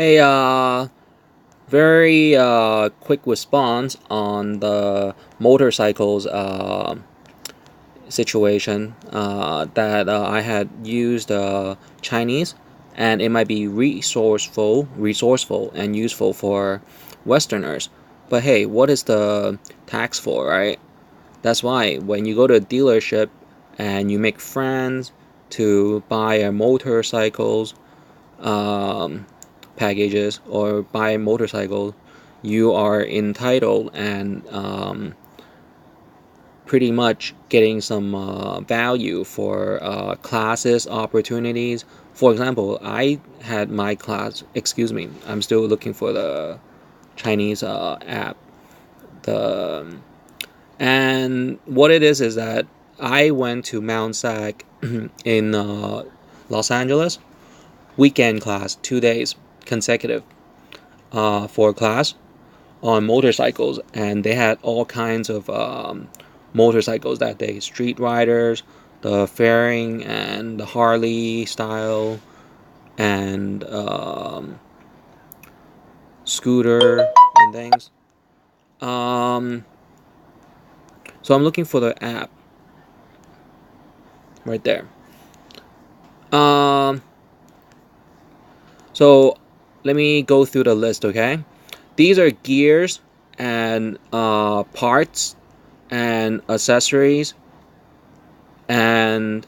Hey, very quick response on the motorcycles situation that I had used Chinese, and it might be resourceful and useful for Westerners. But hey, what is the tax for, right? That's why when you go to a dealership and you make friends to buy a motorcycles um, packages or buy a motorcycle, you are entitled and pretty much getting some value for classes opportunities. For example, I had my class. Excuse me, I'm still looking for the Chinese app. The And what it is that I went to Mount Sac in Los Angeles, weekend class, 2 days consecutive for class on motorcycles, and they had all kinds of motorcycles that day: street riders, the fairing, and the Harley style, and scooter and things. Um, so I'm looking for the app right there. Um, so let me go through the list, okay? These are gears and parts and accessories and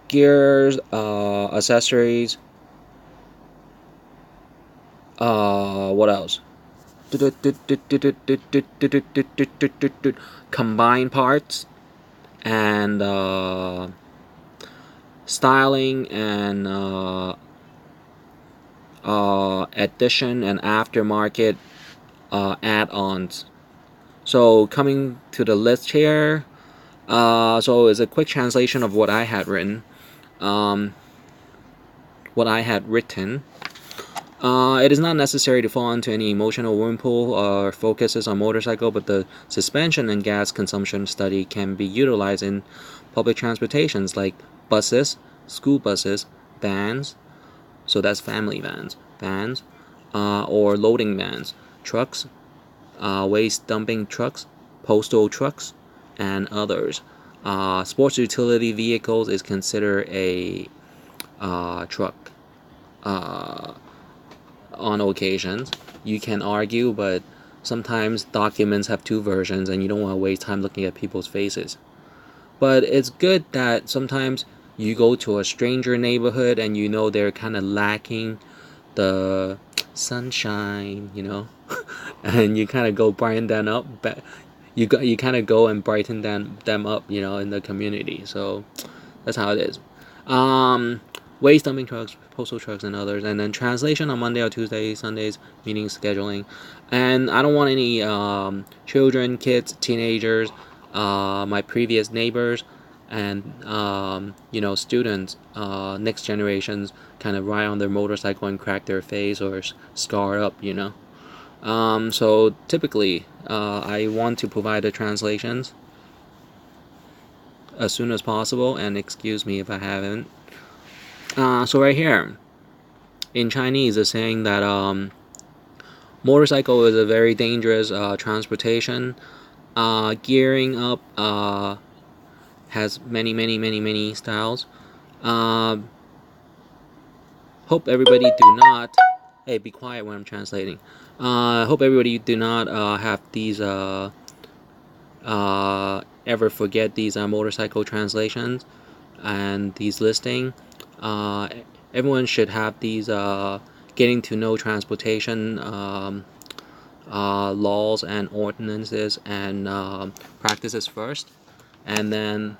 gears, accessories. What else? Combine parts and styling and addition and aftermarket add-ons. So coming to the list here, so it's a quick translation of what I had written. Um, what I had written. It is not necessary to fall into any emotional whirlpool or focuses on motorcycle, but the suspension and gas consumption study can be utilized in public transportations like buses, school buses, vans, so that's family vans, or loading vans, trucks, waste dumping trucks, postal trucks, and others. Sports utility vehicles is considered a truck. Uh, on occasions. You can argue, but sometimes documents have two versions and you don't want to waste time looking at people's faces. But it's good that sometimes you go to a stranger neighborhood and you know they're kind of lacking the sunshine, and you kind of go brighten them up. You kind of go and brighten them up, in the community. So that's how it is. Um, Waste dumping trucks, postal trucks, and others. And then translation on Monday or Tuesday, Sundays, meeting scheduling. And I don't want any children, kids, teenagers, my previous neighbors, and students, next generations, kind of ride on their motorcycle and crack their face or scar up. So typically, I want to provide the translations as soon as possible, and excuse me if I haven't. So right here in Chinese, it's saying that motorcycle is a very dangerous transportation. Gearing up has many styles. Uh, Hope everybody do not. Hey, be quiet when I'm translating. Hope everybody do not have these ever forget these motorcycle translations and these listing. Uh, Everyone should have these getting to know transportation laws and ordinances and practices first, and then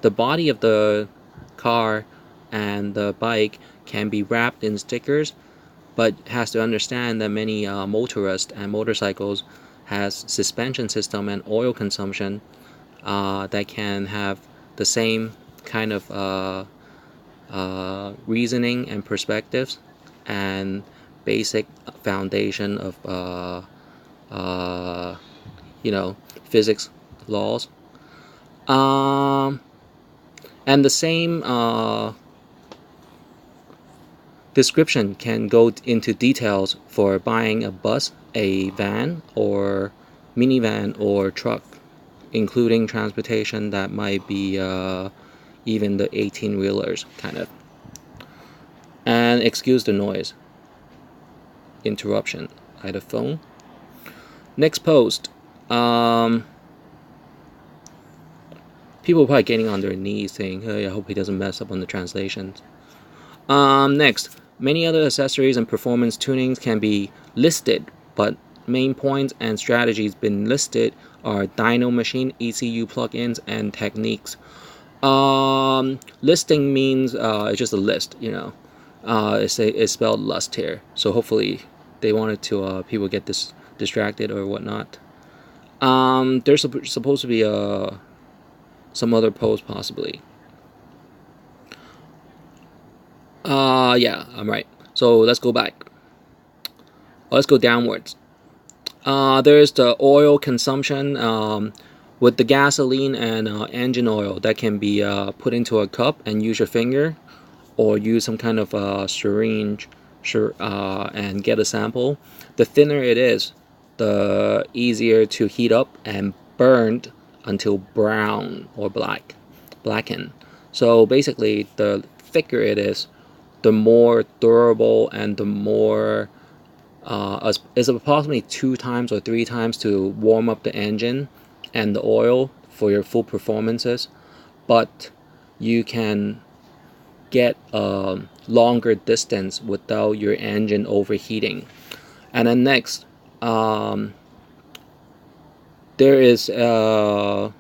the body of the car and the bike can be wrapped in stickers, but has to understand that many motorists and motorcycles has suspension system and oil consumption that can have the same kind of reasoning and perspectives and basic foundation of uh, physics laws. Um, And the same description can go into details for buying a bus, a van, or minivan or truck, including transportation that might be even the 18-wheelers kind of. And excuse the noise interruption by the phone. Next post. People are probably getting on their knees saying, hey, I hope he doesn't mess up on the translations. Next, many other accessories and performance tunings can be listed, but main points and strategies been listed are dyno machine, ECU plugins, and techniques. Listing means it's just a list, you know. It's spelled lust here, so hopefully they wanted to people get this distracted or whatnot. There's supposed to be some other post possibly. Yeah, I'm right. So let's go back. Let's go downwards. There's the oil consumption with the gasoline and engine oil that can be put into a cup and use your finger, or use some kind of syringe and get a sample. The thinner it is, the easier to heat up and burned until brown or blacken. So basically, the thicker it is, the more durable and the more is approximately 2 times or 3 times to warm up the engine and the oil for your full performances, but you can get a longer distance without your engine overheating. And then next, there is a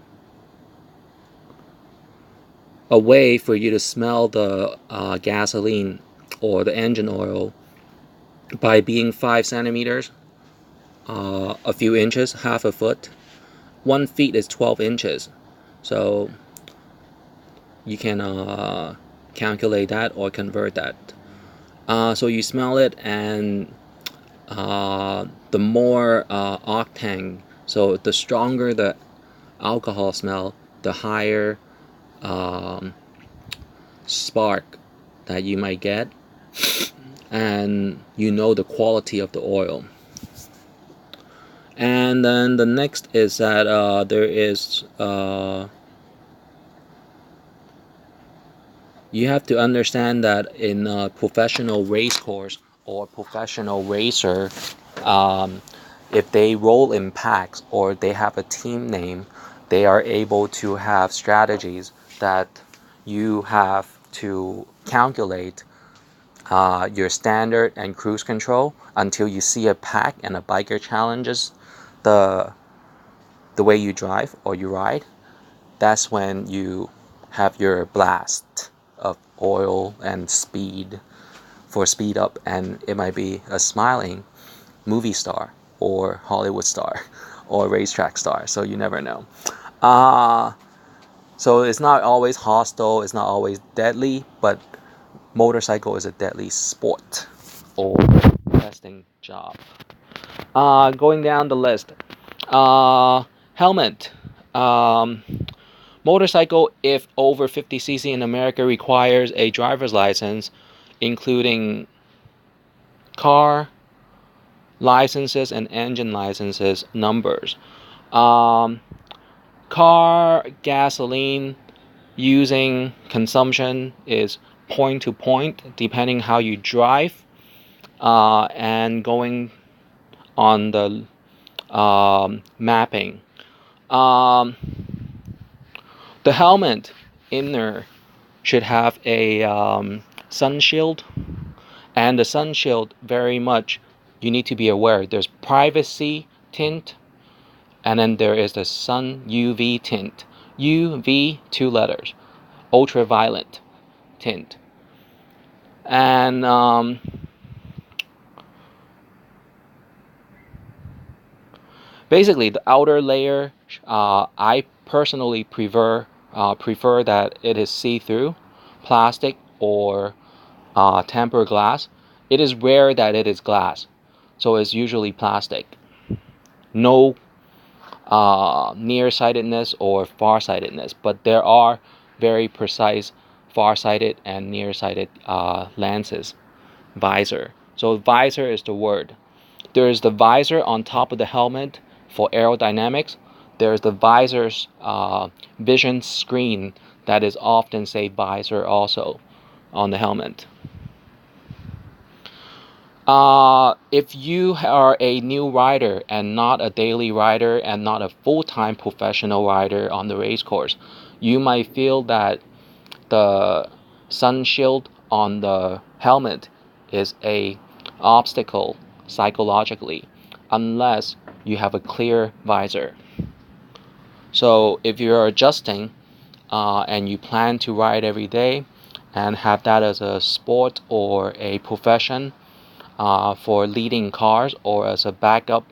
way for you to smell the gasoline or the engine oil by being 5 centimeters, a few inches, half a foot. 1 feet is 12 inches. So you can calculate that or convert that. So you smell it, and the more octane, so the stronger the alcohol smell, the higher spark that you might get, and you know the quality of the oil. And then the next is that there is you have to understand that in a professional race course or professional racer, if they roll in packs or they have a team name, they are able to have strategies that you have to calculate your standard and cruise control until you see a pack and a biker challenges the way you drive or you ride. That's when you have your blast of oil and speed for speed up, and it might be a smiling movie star or Hollywood star or racetrack star, so you never know. So it's not always hostile, it's not always deadly, but motorcycle is a deadly sport or testing job. Going down the list, helmet. Motorcycle, if over 50cc in America, requires a driver's license, including car licenses and engine licenses numbers. Car gasoline using consumption is point to point, depending how you drive, and going on the mapping. The helmet inner should have a sun shield, and the sun shield, very much you need to be aware there's privacy tint, and then there is the sun UV tint. UV, 2 letters, ultraviolet tint. And basically the outer layer, I personally prefer that it is see-through plastic or tempered glass. It is rare that it is glass, so it's usually plastic. No nearsightedness or farsightedness, but there are very precise far-sighted and near-sighted lenses. Visor. So visor is the word. There is the visor on top of the helmet for aerodynamics. There is the visor's vision screen that is often say visor also on the helmet. If you are a new rider and not a daily rider and not a full-time professional rider on the race course, you might feel that the sun shield on the helmet is a obstacle psychologically unless you have a clear visor. So if you're adjusting and you plan to ride every day and have that as a sport or a profession for leading cars or as a backup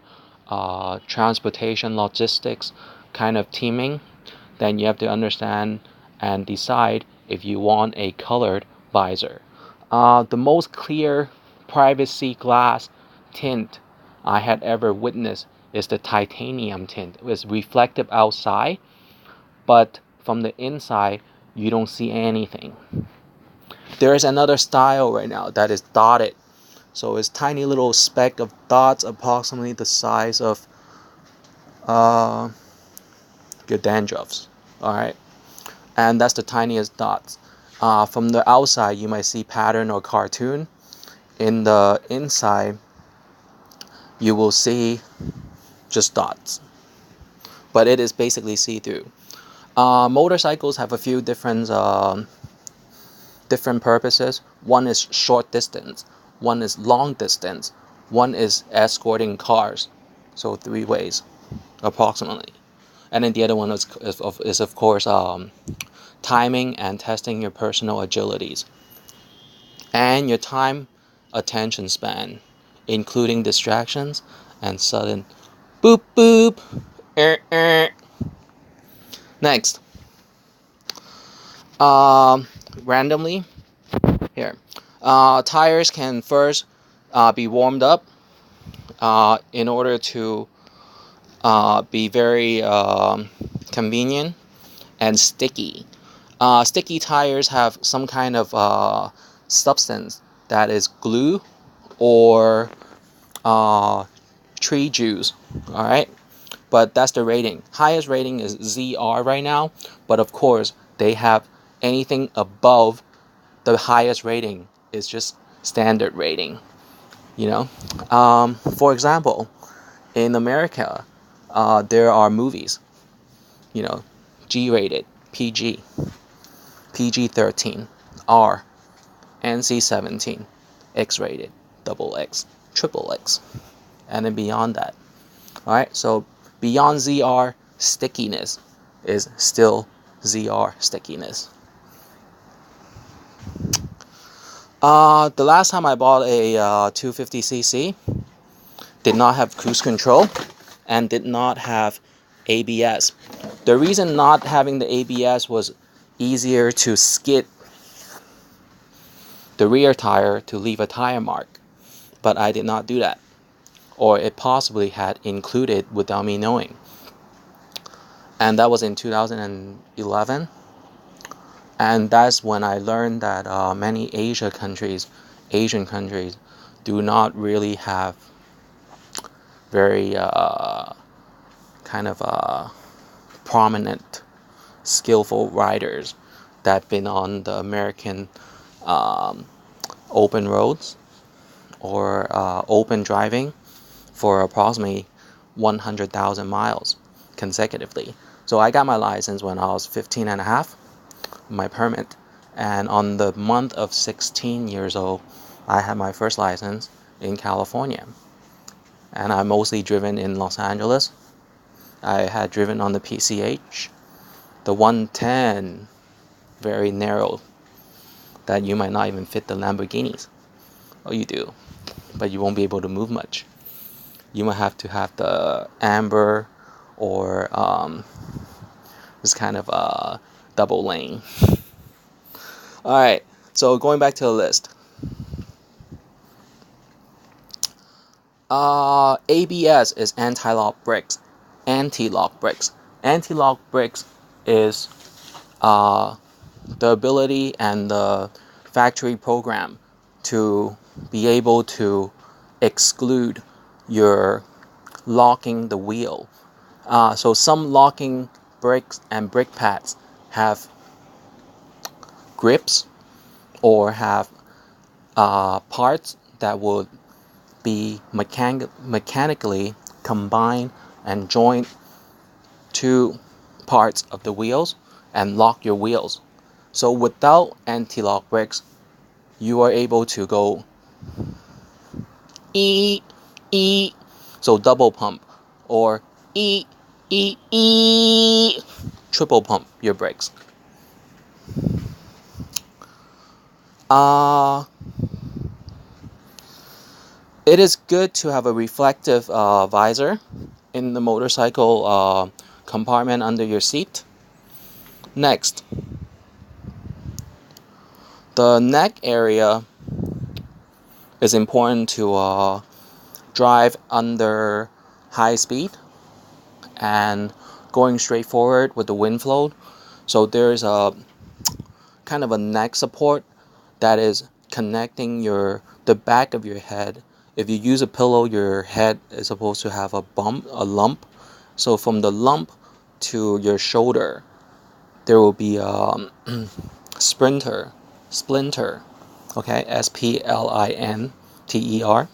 transportation logistics kind of teaming, then you have to understand and decide if you want a colored visor. The most clear privacy glass tint I had ever witnessed is the titanium tint. It was reflective outside, but from the inside you don't see anything. There is another style right now that is dotted. So it's tiny little speck of dots approximately the size of your dandruffs. Alright? And that's the tiniest dots. From the outside you might see pattern or cartoon. In the inside you will see just dots. But it is basically see-through. Motorcycles have a few different purposes. One is short distance, one is long distance, one is escorting cars. So 3 ways approximately. And then the other one is of course timing and testing your personal agilities and your time attention span, including distractions and sudden boop boop. Next, randomly here, tires can first be warmed up in order to be very convenient and sticky. Sticky tires have some kind of substance that is glue or tree juice. Alright, but that's the rating. Highest rating is ZR right now, but of course they have anything above the highest rating is just standard rating. For example, in America, there are movies, G-rated, PG, PG-13, R, NC-17, X-rated, XX, XXX, and then beyond that. Alright, so beyond ZR, stickiness is still ZR stickiness. The last time I bought a 250cc did not have cruise control and did not have ABS. The reason not having the ABS was easier to skid the rear tire to leave a tire mark, but I did not do that, or it possibly had included without me knowing. And that was in 2011, and that's when I learned that many Asian countries do not really have very prominent, skillful riders that been on the American open roads or open driving for approximately 100,000 miles consecutively. So I got my license when I was 15 and a half, my permit, and on the month of 16 years old I had my first license in California, and I mostly driven in Los Angeles. I had driven on the PCH, the 110, very narrow, that you might not even fit the Lamborghinis. Oh, you do, but you won't be able to move much. You might have to have the amber or this kind of double lane. Alright, so going back to the list. ABS is anti-lock brakes. Anti-lock brakes is the ability and the factory program to be able to exclude your locking the wheel. So some locking brakes and brake pads have grips or have parts that would be mechanically combined and join two parts of the wheels and lock your wheels. So without anti-lock brakes, you are able to go E, E, so double pump, or E, E, E, triple pump your brakes. It is good to have a reflective visor in the motorcycle compartment under your seat. Next, the neck area is important to drive under high speed and going straight forward with the wind flow. So there's a kind of a neck support that is connecting the back of your head. If you use a pillow, your head is supposed to have a lump. So from the lump to your shoulder, there will be a splinter, okay, splinter,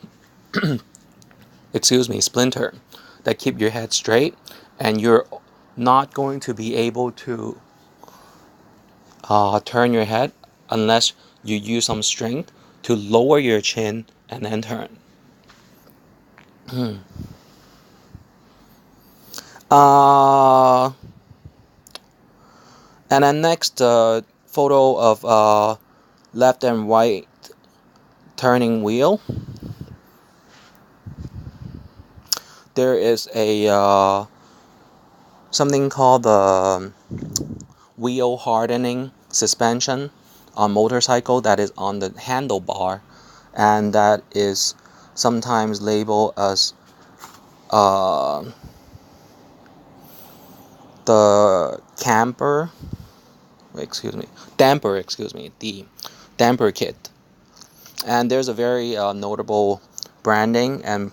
excuse me, splinter, that keep your head straight, and you're not going to be able to turn your head unless you use some strength to lower your chin and then turn. And then next, photo of left and right turning wheel. There is a something called the wheel hardening suspension on motorcycle that is on the handlebar, and that is sometimes labeled as the the damper kit. And there's a very notable branding and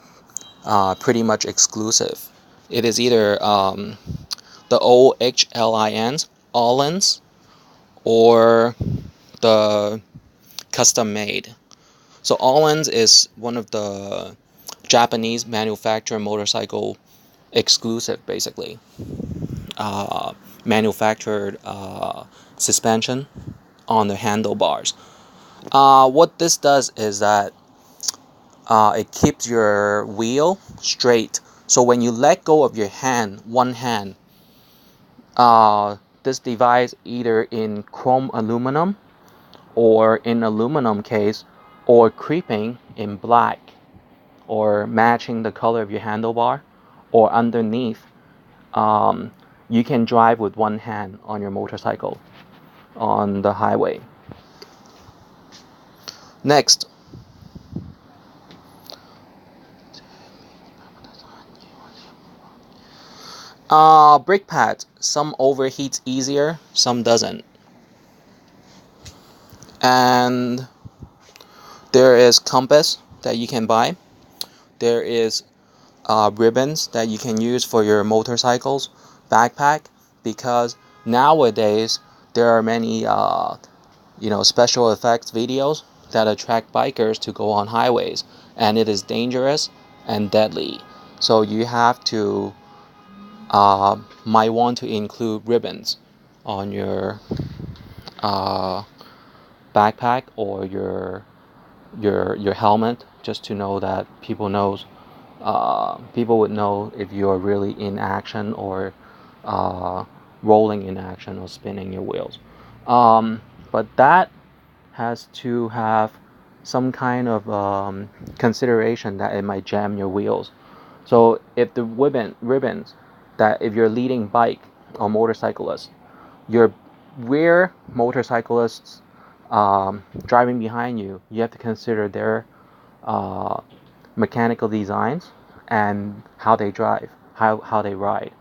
pretty much exclusive. It is either the OHLINs, Allens, or the custom made. So Allens is one of the Japanese manufacturer motorcycle exclusive, basically manufactured suspension on the handlebars. What this does is that it keeps your wheel straight. So when you let go of your one hand, this device, either in chrome aluminum or in aluminum case, or creeping in black or matching the color of your handlebar, or underneath, you can drive with one hand on your motorcycle on the highway. Next, brake pads. Some overheats easier, some doesn't. And there is compass that you can buy. There is ribbons that you can use for your motorcycles backpack, because nowadays there are many special effects videos that attract bikers to go on highways, and it is dangerous and deadly. So you have to might want to include ribbons on your backpack or your helmet, just to know that people would know if you're really in action, or rolling in action, or spinning your wheels. But that has to have some kind of consideration that it might jam your wheels. So if the ribbons, that if you're leading bike or motorcyclist, your rear motorcyclists driving behind you, you have to consider their mechanical designs and how they drive, how they ride.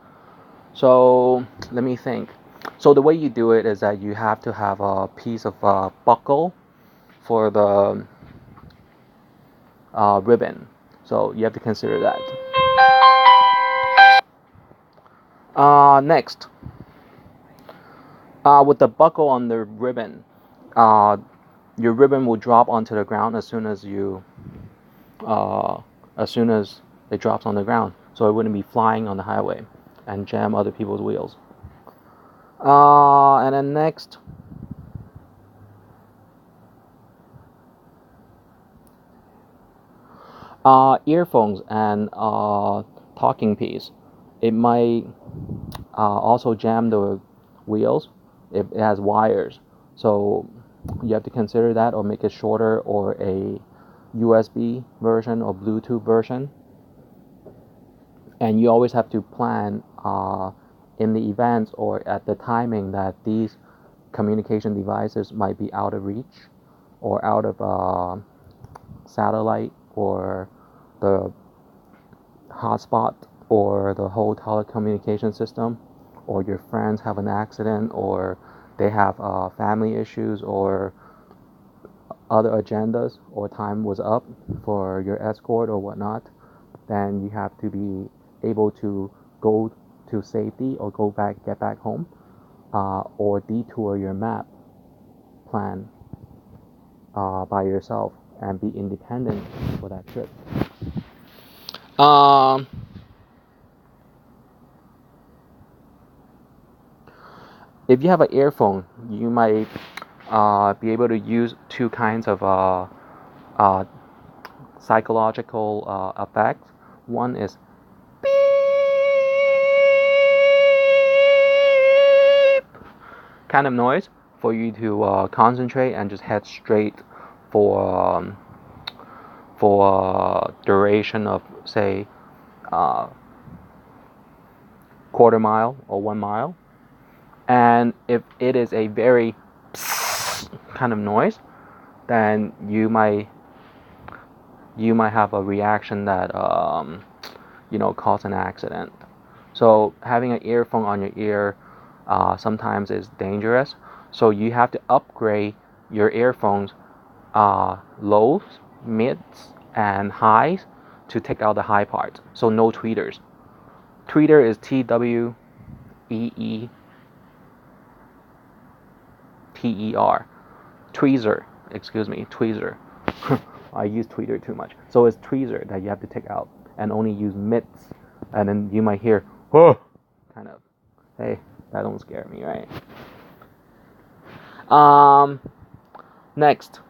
So let me think. So So the way you do it is that you have to have a piece of buckle for the ribbon. So you have to consider that. Next, with the buckle on the ribbon, your ribbon will drop onto the ground as soon as it drops on the ground, so it wouldn't be flying on the highway and jam other people's wheels. And then next, earphones and talking piece. It might also jam the wheels if it has wires. So you have to consider that, or make it shorter, or a USB version or Bluetooth version. And you always have to plan in the events or at the timing that these communication devices might be out of reach or out of satellite or the hotspot or the whole telecommunication system, or your friends have an accident, or they have family issues or other agendas, or time was up for your escort or whatnot, then you have to be able to go to safety or get back home, or detour your map plan by yourself and be independent for that trip. If you have an earphone, you might be able to use two kinds of psychological effects. One is beep kind of noise for you to concentrate and just head straight for duration of, say, quarter mile or 1 mile. And if it is a very kind of noise, then you might have a reaction that cause an accident. So having an earphone on your ear sometimes is dangerous. So you have to upgrade your earphones lows, mids, and highs to take out the high parts. So no tweeters. Tweeter is TWEETER. Tweezer. I use tweeter too much. So it's tweezer that you have to take out and only use mids. And then you might hear, oh, kind of. Hey, that don't scare me, right? Next,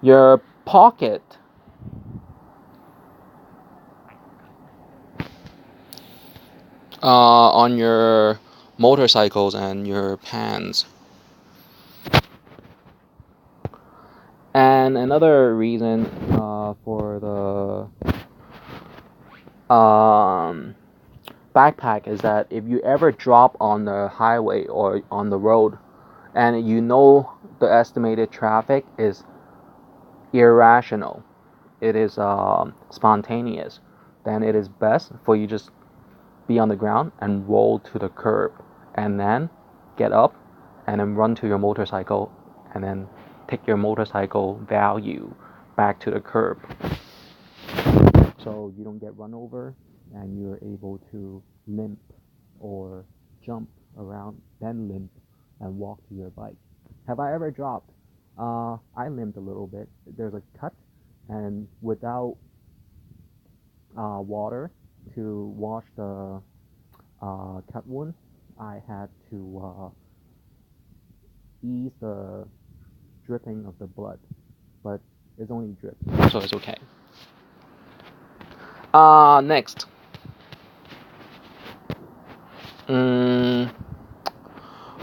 your pocket. On your motorcycles and your pants. And another reason for the backpack is that if you ever drop on the highway or on the road and you know the estimated traffic is irrational, it is spontaneous, then it is best for you just be on the ground and roll to the curb and then get up and then run to your motorcycle and then take your motorcycle value back to the curb, so you don't get run over and you're able to limp or jump around, then limp and walk to your bike. Have I ever dropped? I limped a little bit. There's a cut, and without water to wash the cut wound, I had to ease the dripping of the blood, but it's only drip, so it's okay. Next,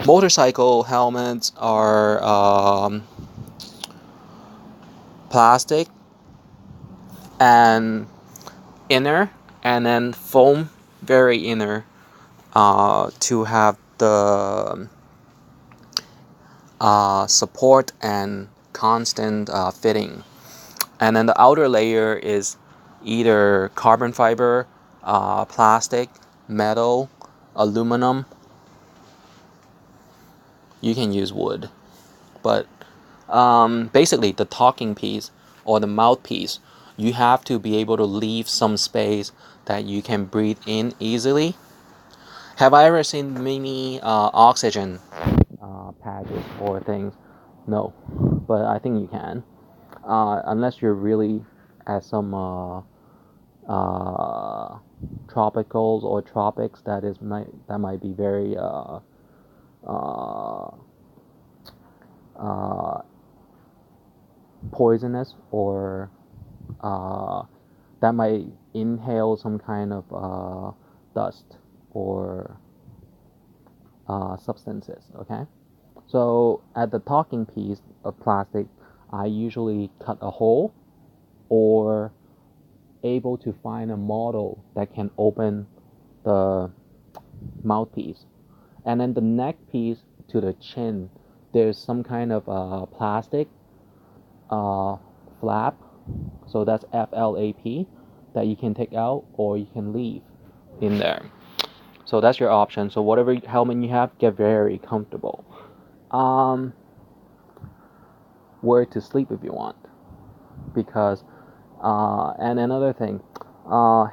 motorcycle helmets are plastic and inner, and then foam very inner to have the support and constant fitting. And then the outer layer is either carbon fiber, plastic, metal, aluminum, you can use wood. But basically, the talking piece or the mouthpiece, you have to be able to leave some space that you can breathe in easily. Have I ever seen mini oxygen patches or things? No, but I think you can. Unless you're really at some tropicals or tropics, that might be very uh, uh, poisonous, or that might inhale some kind of dust or substances. Okay, so at the talking piece of plastic, I usually cut a hole or able to find a model that can open the mouthpiece. And then the neck piece to the chin, there's some kind of plastic uh, flap, so that's FLAP, that you can take out or you can leave in there. So that's your option. So whatever helmet you have, get very comfortable. Where to sleep if you want, because and another thing,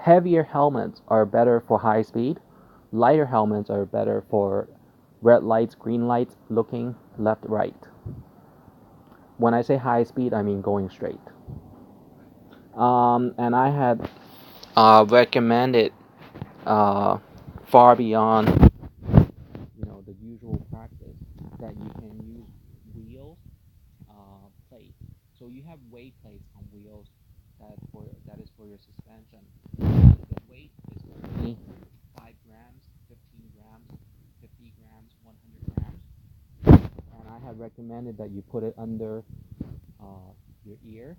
heavier helmets are better for high speed. Lighter helmets are better for red lights, green lights, looking left, right. When I say high speed, I mean going straight. And I had recommended far beyond, the usual practice, that you can use wheels plates. So you have weight plates on wheels that is for your suspension. The weight is only 5 grams, 15 grams, 50 grams, 100 grams. And I have recommended that you put it under your ear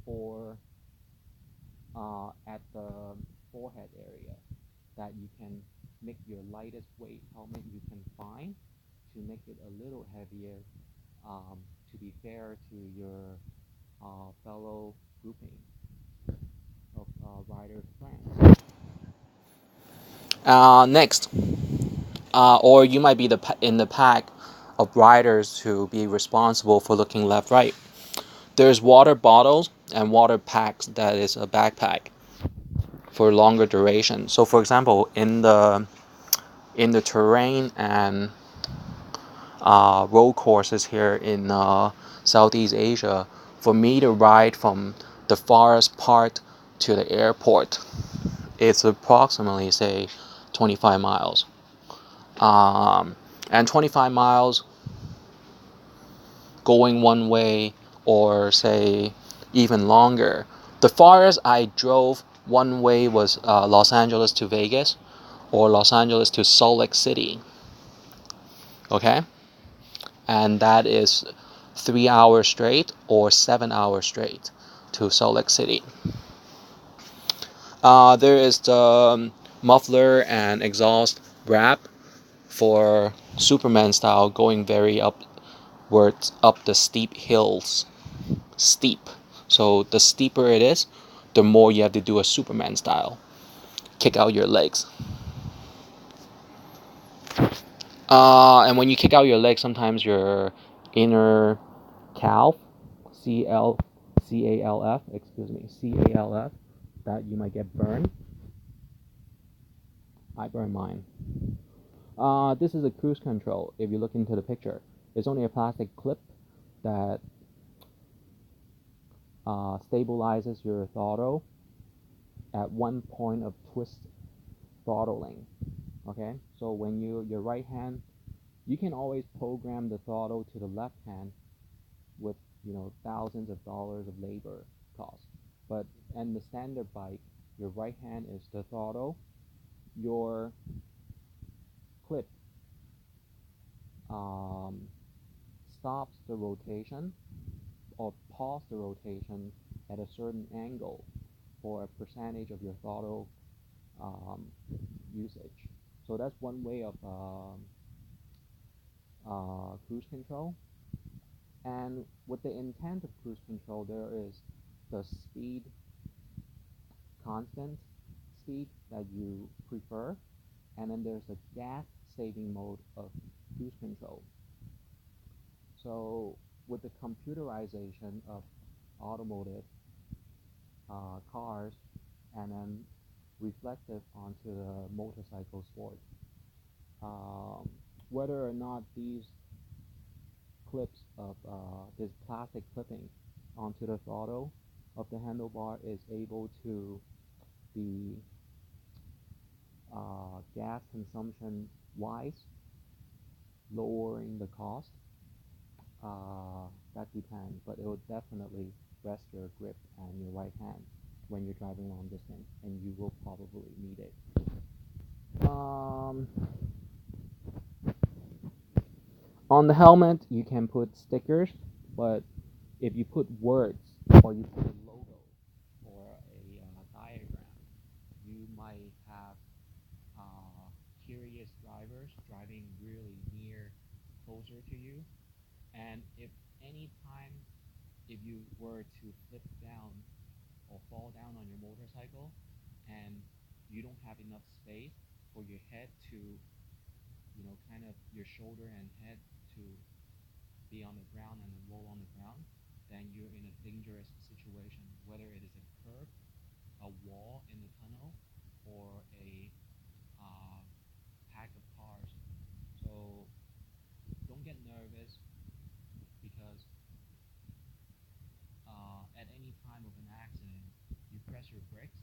or at the forehead area, that you can make your lightest weight helmet you can find to make it a little heavier, to be fair to your fellow grouping of rider friends. Next, or you might be in the pack of riders to be responsible for looking left, right. There's water bottles and water packs, that is a backpack for longer duration. So for example, in the terrain and road courses here in Southeast Asia, for me to ride from the farthest part to the airport, it's approximately, say, 25 miles. And 25 miles going one way, or say even longer. The farthest I drove one way was Los Angeles to Vegas, or Los Angeles to Salt Lake City. Okay? And that is 3 hours straight or 7 hours straight to Salt Lake City. There is the muffler and exhaust wrap for Superman style, going very upwards up the steep hills. Steep. So the steeper it is, the more you have to do a Superman style. Kick out your legs. And when you kick out your legs, sometimes your inner calf, CALF, CALF, that you might get burned. I burn mine. This is a cruise control. If you look into the picture, it's only a plastic clip that stabilizes your throttle at one point of twist throttling. Okay, so when your right hand, you can always program the throttle to the left hand with thousands of dollars of labor cost. But in the standard bike, your right hand is the throttle. Your clip stops the rotation or pause the rotation at a certain angle for a percentage of your throttle usage. So that's one way of cruise control. And with the intent of cruise control, there is the constant speed that you prefer, and then there's a gas saving mode of cruise control. So with the computerization of automotive cars, and then reflective onto the motorcycle sport, um, whether or not these clips of this plastic clipping onto the throttle of the handlebar is able to be gas consumption wise, lowering the cost, that depends, but it will definitely rest your grip and your right hand when you're driving long distance, and you will probably need it. On the helmet, you can put stickers, but if you put words or you put a logo or a diagram, you might have curious drivers driving really near, closer to you. And if any time, if you were to flip down or fall down on your motorcycle and you don't have enough space for your head to, kind of your shoulder and head to be on the ground and then roll on the ground, then you're in a dangerous situation, whether it is a curb, a wall in the tunnel, or a pack of cars. So don't get nervous, because at any time of an accident, you press your brakes,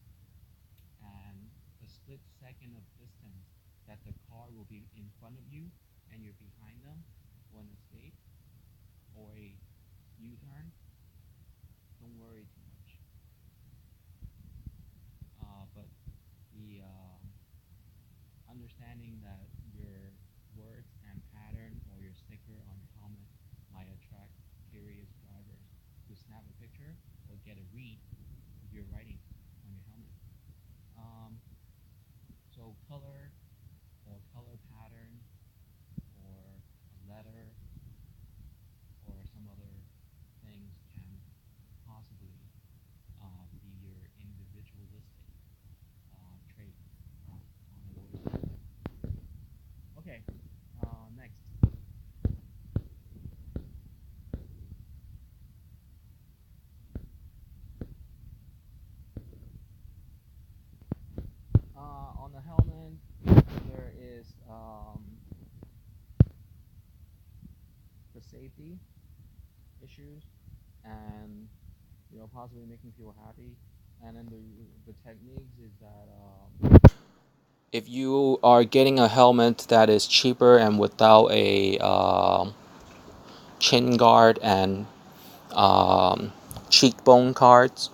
and the split second of distance that the car will be in front of you and you're behind them for an escape or a U-turn, don't worry too much. But the understanding that your words and pattern or your sticker on your helmet might attract curious drivers to snap a picture or get a read of your writing on your helmet. So color or color pattern or a letter or some other things can possibly be your individualistic trait on the motorcycle. Okay, next. On the helmet, there is the safety issues, and possibly making people happy. And then the techniques is that if you are getting a helmet that is cheaper and without a chin guard and cheekbone cards,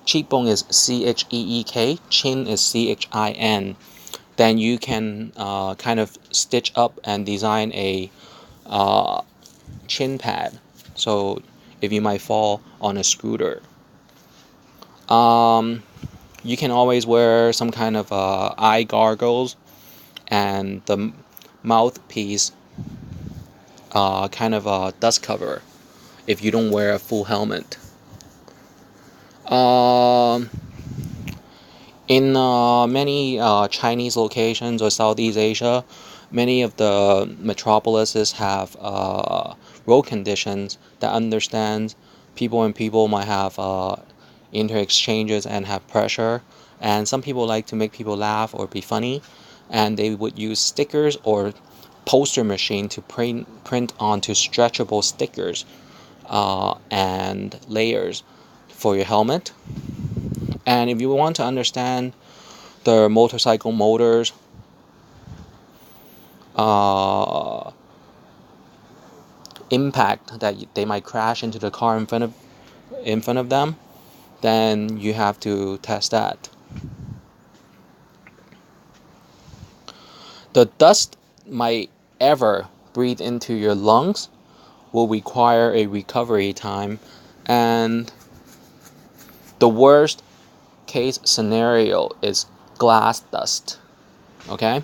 cheekbone is CHEEK, chin is CHIN, then you can kind of stitch up and design a chin pad. So if you might fall on a scooter, you can always wear some kind of eye gargles and the mouthpiece kind of a dust cover if you don't wear a full helmet. In many Chinese locations or Southeast Asia, many of the metropolises have road conditions that understands people, and people might have inter-exchanges and have pressure. And some people like to make people laugh or be funny, and they would use stickers or poster machine to print onto stretchable stickers and layers for your helmet. And if you want to understand the motorcycle motors impact that they might crash into the car in front of them, then you have to test that. The dust might ever breathe into your lungs will require a recovery time, and the worst case scenario is glass dust. Okay?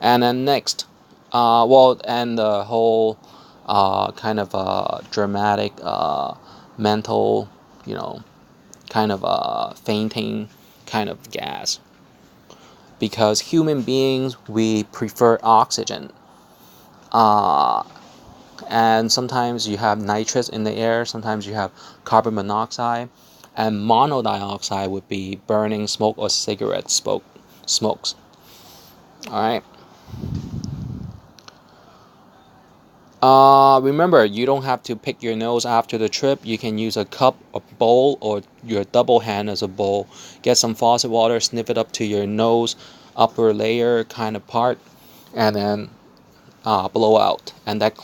And then next, and the whole kind of dramatic mental, kind of fainting kind of gas. because human beings, we prefer oxygen. And sometimes you have nitrous in the air, sometimes you have carbon monoxide, and monodioxide would be burning smoke or cigarette smokes. All right. Remember, you don't have to pick your nose after the trip. You can use a cup, a bowl, or your double hand as a bowl. Get some faucet water, sniff it up to your nose, upper layer kind of part, and then blow out. And that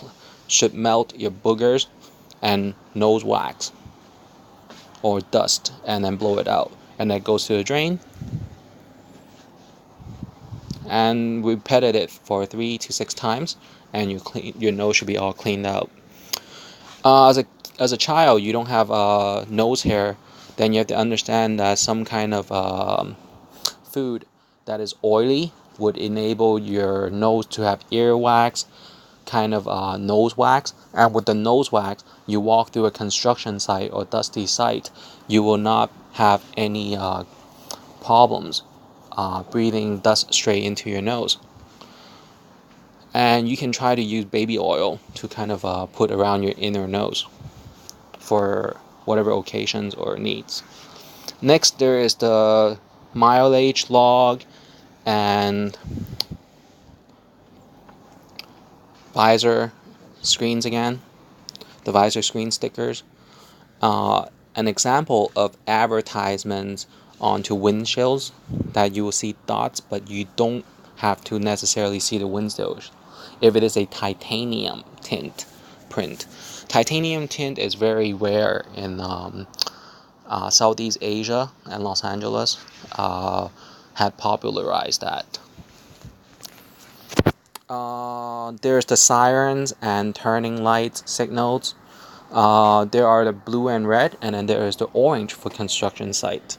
should melt your boogers and nose wax or dust, and then blow it out. And that goes to the drain. And repeat it for 3 to 6 times, and your nose should be all cleaned out. As a child, you don't have nose hair, then you have to understand that some kind of food that is oily would enable your nose to have earwax, kind of nose wax. And with the nose wax, you walk through a construction site or dusty site, you will not have any problems breathing dust straight into your nose. And you can try to use baby oil to kind of put around your inner nose for whatever occasions or needs. Next, there is the mileage log and visor screens again, the visor screen stickers. An example of advertisements onto windshields that you will see dots, but you don't have to necessarily see the windshields. If it is a titanium tint print, titanium tint is very rare in Southeast Asia, and Los Angeles had popularized that. There's the sirens and turning lights signals. There are the blue and red, and then there is the orange for construction site.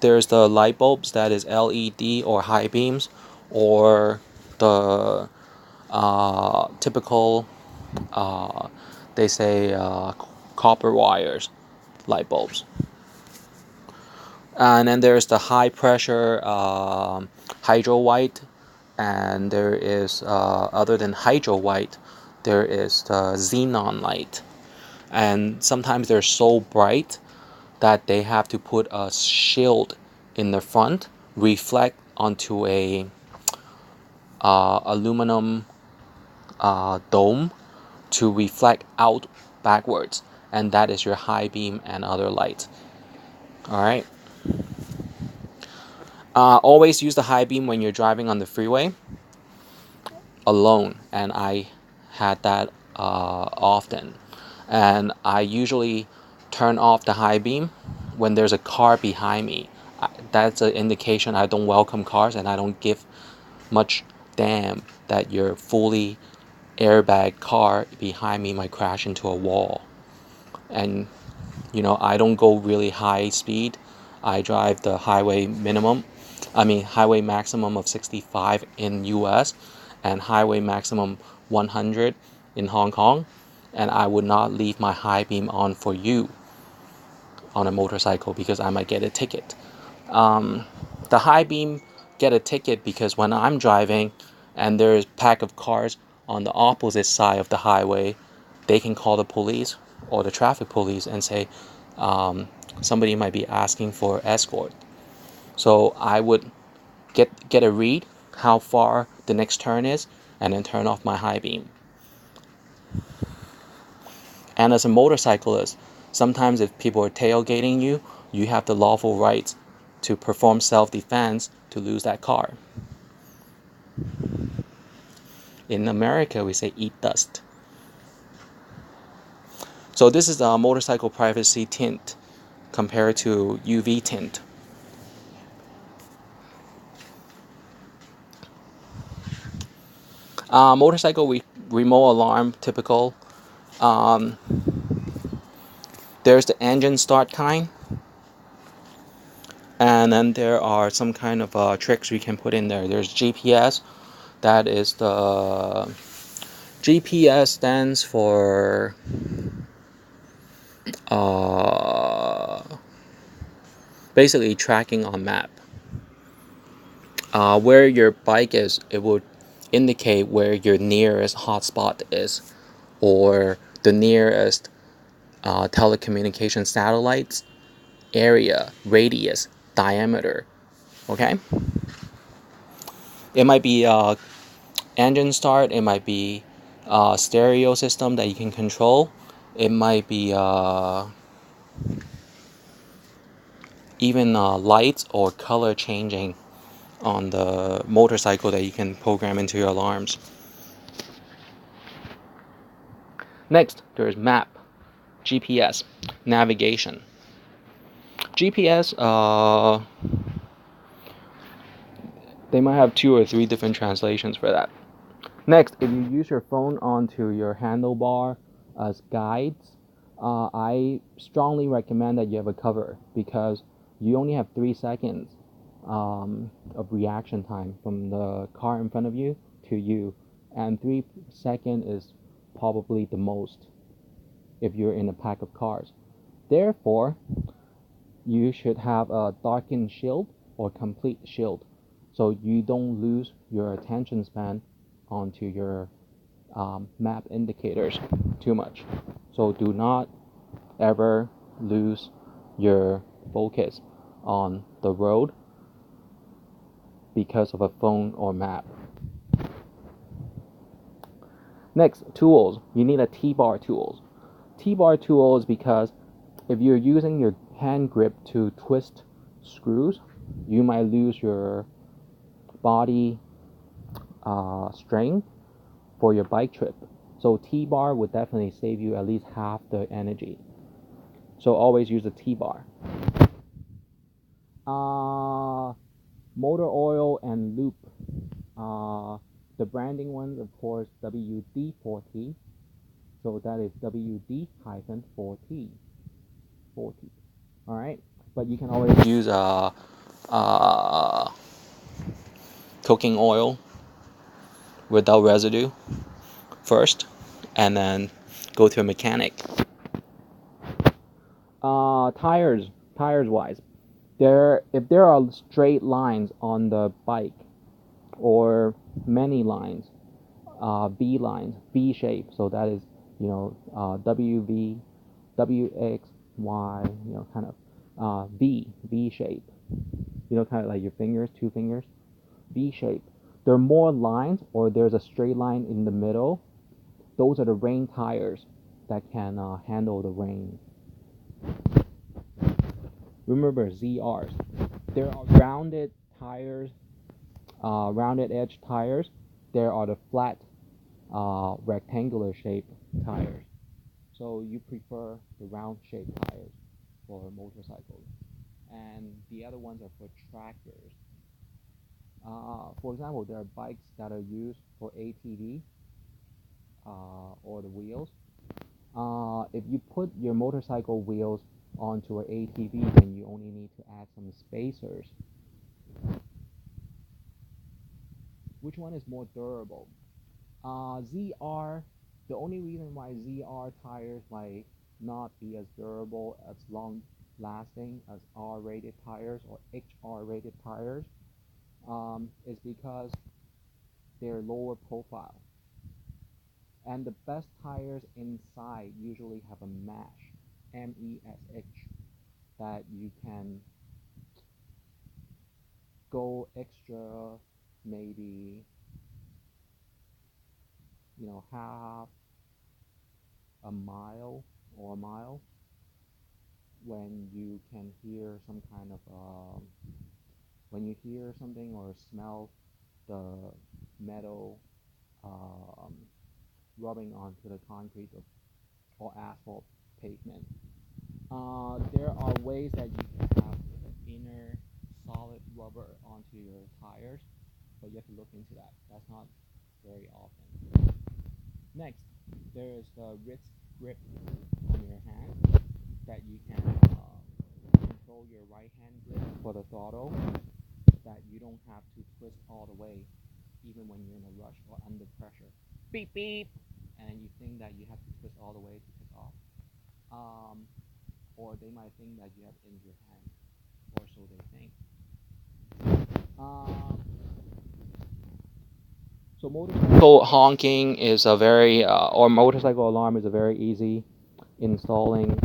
There's the light bulbs, that is LED or high beams, or the typical, they say, copper wires light bulbs. And then there's the high pressure hydro white, and there is, other than hydro white, there is the xenon light. And sometimes they're so bright that they have to put a shield in the front, reflect onto a aluminum dome to reflect out backwards, and that is your high beam and other lights. All right. Always use the high beam when you're driving on the freeway alone, and I had that often. And I usually turn off the high beam when there's a car behind me. That's an indication I don't welcome cars, and I don't give much damn that your fully airbag car behind me might crash into a wall. And I don't go really high speed. I drive the highway maximum of 65 in US and highway maximum 100 in Hong Kong, and I would not leave my high beam on for you on a motorcycle because I might get a ticket. The high beam get a ticket because when I'm driving and there's a pack of cars on the opposite side of the highway, they can call the police or the traffic police and say somebody might be asking for escort. So I would get a read how far the next turn is, and then turn off my high beam. And as a motorcyclist, sometimes if people are tailgating you, you have the lawful rights to perform self-defense to lose that car. In America, we say eat dust. So this is a motorcycle privacy tint compared to UV tint. Motorcycle remote alarm, typical. There's the engine start kind, and then there are some kind of tricks we can put in there. There's GPS. That is the GPS stands for basically tracking on map. Where your bike is, it would indicate where your nearest hotspot is, or the nearest telecommunication satellites, area, radius, diameter. Okay, it might be engine start, it might be stereo system that you can control, it might be even lights or color changing on the motorcycle that you can program into your alarms. Next, there's map, GPS, navigation. GPS, they might have 2 or 3 different translations for that. Next, if you use your phone onto your handlebar as guides, I strongly recommend that you have a cover, because you only have 3 seconds of reaction time from the car in front of you to you, and 3 seconds is probably the most if you're in a pack of cars. Therefore, you should have a darkened shield or complete shield, so you don't lose your attention span onto your map indicators too much. So do not ever lose your focus on the road because of a phone or map. Next, tools. You need a T-bar tools. T-bar tools because if you're using your hand grip to twist screws, you might lose your body strength for your bike trip. So T-bar would definitely save you at least half the energy. So always use a T-bar. Motor oil and lube. The branding ones, of course, WD-40. So that is WD-4T. 40. All right, but you can always use cooking oil without residue first, and then go to a mechanic. Tires wise, if there are straight lines on the bike or many lines, V lines, V shape, so that is WV, WX, Y, kind of V shape, kind of like your fingers, 2 fingers, V shape. There are more lines, or there's a straight line in the middle. Those are the rain tires that can handle the rain. Remember ZRs. There are rounded tires, rounded edge tires. There are the flat, rectangular shaped tires. So you prefer the round shaped tires for motorcycles, and the other ones are for tractors. For example, there are bikes that are used for ATV, or the wheels. If you put your motorcycle wheels onto an ATV, then you only need to add some spacers. Which one is more durable? ZR, the only reason why ZR tires might not be as durable, as long lasting as R-rated tires or HR-rated tires, is because they're lower profile. And the best tires inside usually have a mesh, MESH, that you can go extra, maybe half a mile or a mile, when you can hear some kind of when you hear something or smell the metal rubbing onto the concrete or asphalt pavement. There are ways that you can have inner solid rubber onto your tires, but you have to look into that. That's not very often. Next, there is the wrist grip on your hand, that you can control your right hand grip for the throttle, that you don't have to twist all the way, even when you're in a rush or under pressure. Beep beep, and you think that you have to twist all the way to take off. Or they might think that you have injured hand or so they think. So motorcycle honking is a very, or motorcycle alarm is a very easy installing,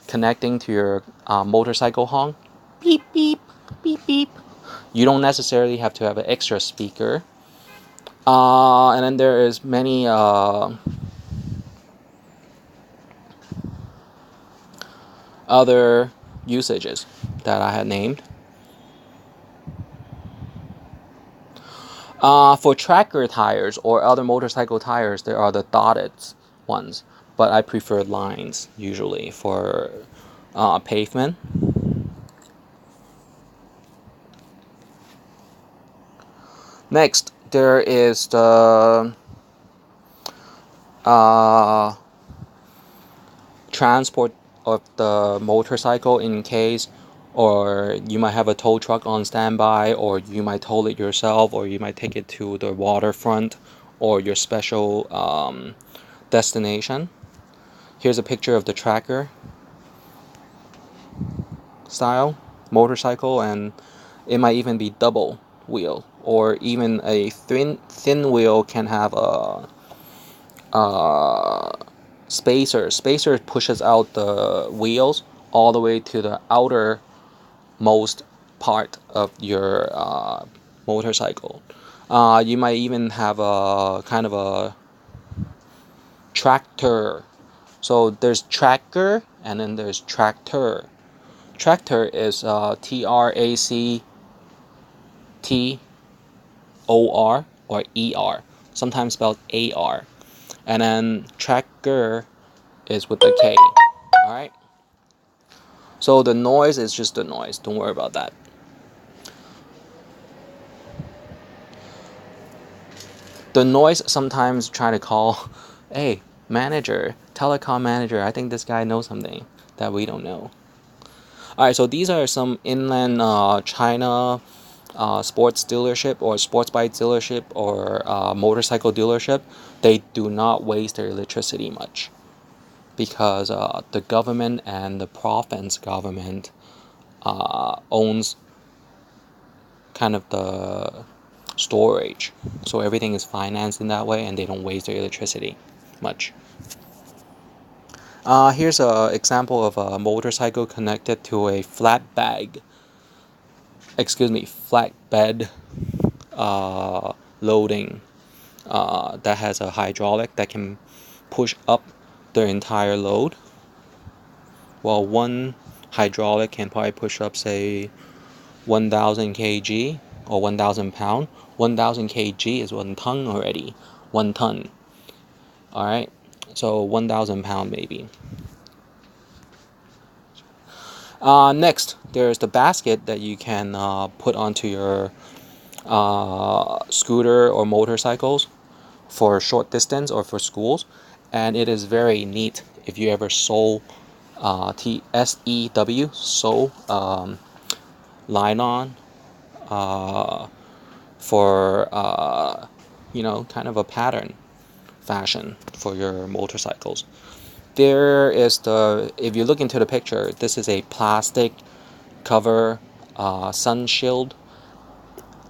connecting to your motorcycle honk. Beep beep, beep beep. You don't necessarily have to have an extra speaker. And then there is many other usages that I had named. For tracker tires or other motorcycle tires, there are the dotted ones, but I prefer lines usually for pavement. Next, there is the transport of the motorcycle in case, or you might have a tow truck on standby, or you might tow it yourself, or you might take it to the waterfront or your special destination. Here's a picture of the tracker style motorcycle, and it might even be double wheel, or even a thin wheel can have a spacer. Spacer pushes out the wheels all the way to the outermost part of your motorcycle. You might even have a kind of a tractor. So there's tracker and then there's tractor. Tractor is TRACTOR or ER, sometimes spelled AR. And then tracker is with the K. Alright? So the noise is just the noise. Don't worry about that. The noise sometimes try to call, hey, manager, telecom manager, I think this guy knows something that we don't know. Alright, so these are some inland China sports dealership or sports bike dealership or motorcycle dealership. They do not waste their electricity much because the government and the province government owns kind of the storage, so everything is financed in that way and they don't waste their electricity much. Here's an example of a motorcycle connected to a flatbed loading that has a hydraulic that can push up the entire load. Well, one hydraulic can probably push up, say, 1,000 kg or 1,000 pound. 1,000 kg is 1 ton already. 1 ton. Alright? So 1,000 pound maybe. Next, there's the basket that you can put onto your scooter or motorcycles for short distance or for schools. And it is very neat if you ever sew TSEW, sew nylon for kind of a pattern fashion for your motorcycles. There is if you look into the picture, this is a plastic cover sun shield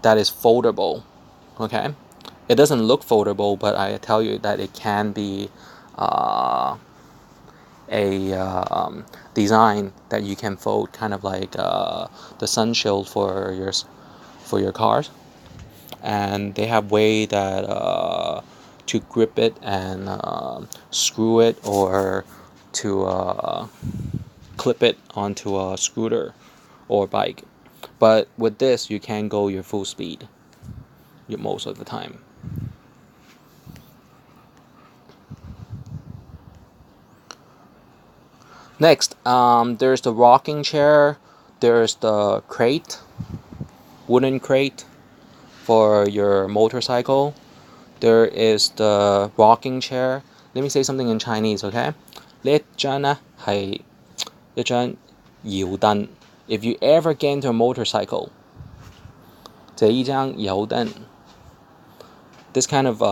that is foldable. Okay, it doesn't look foldable, but I tell you that it can be a design that you can fold, kind of like the sun shield for your cars. And they have way that to grip it and screw it, or to clip it onto a scooter or bike. But with this, you can go your full speed most of the time. Next, there's the rocking chair. There's the crate, wooden crate for your motorcycle. There is the rocking chair. Let me say something in Chinese, okay? 呢一張呢係一張搖凳. If you ever get into a motorcycle, 這一張搖凳, this kind of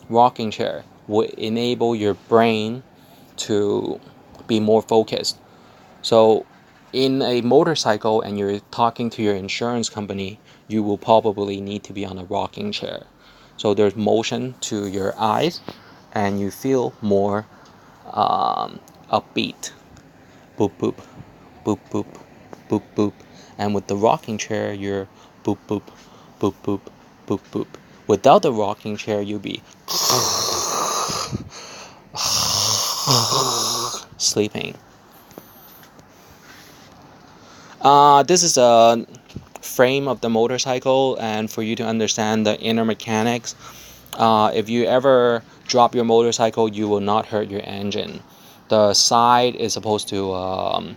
rocking chair would enable your brain to be more focused. So in a motorcycle and you're talking to your insurance company, you will probably need to be on a rocking chair. So there's motion to your eyes and you feel more upbeat. Boop, boop, boop, boop, boop, boop. And with the rocking chair, you're boop, boop, boop, boop, boop, boop. Without the rocking chair, you'll be sleeping. This is a frame of the motorcycle, and for you to understand the inner mechanics, if you ever drop your motorcycle, you will not hurt your engine. The side is supposed to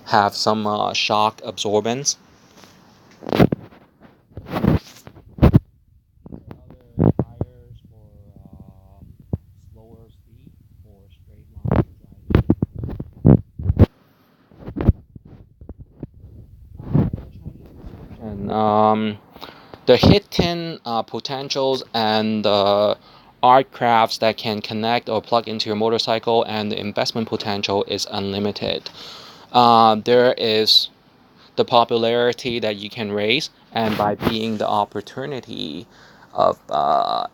have some shock absorbance. Other tires for slower speed or straight line driving. And the hidden potentials and the art crafts that can connect or plug into your motorcycle, and the investment potential is unlimited. There is the popularity that you can raise, and by being the opportunity of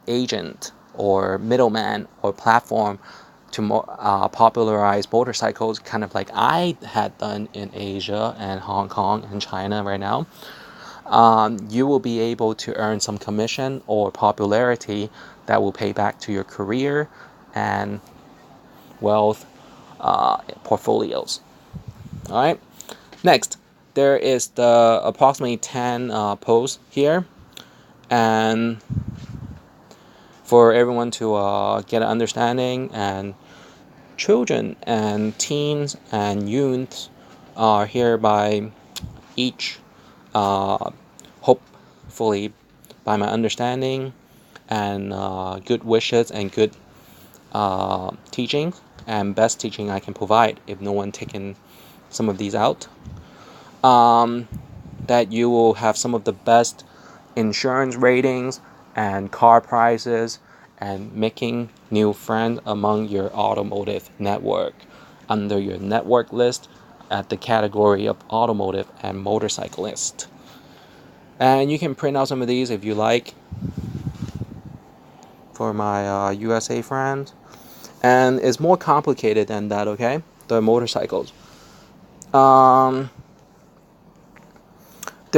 agent or middleman or platform to popularize motorcycles, kind of like I had done in Asia and Hong Kong and China right now. You will be able to earn some commission or popularity that will pay back to your career and wealth portfolios. All right. Next, there is the approximately 10 posts here, and for everyone to get an understanding, and children and teens and youths are hereby each hopefully by my understanding and good wishes and good teaching and best teaching I can provide, if no one taken some of these out, that you will have some of the best insurance ratings and car prices and making new friends among your automotive network under your network list at the category of automotive and motorcyclist. And you can print out some of these if you like for my USA friends. And it's more complicated than that, okay? The motorcycles. There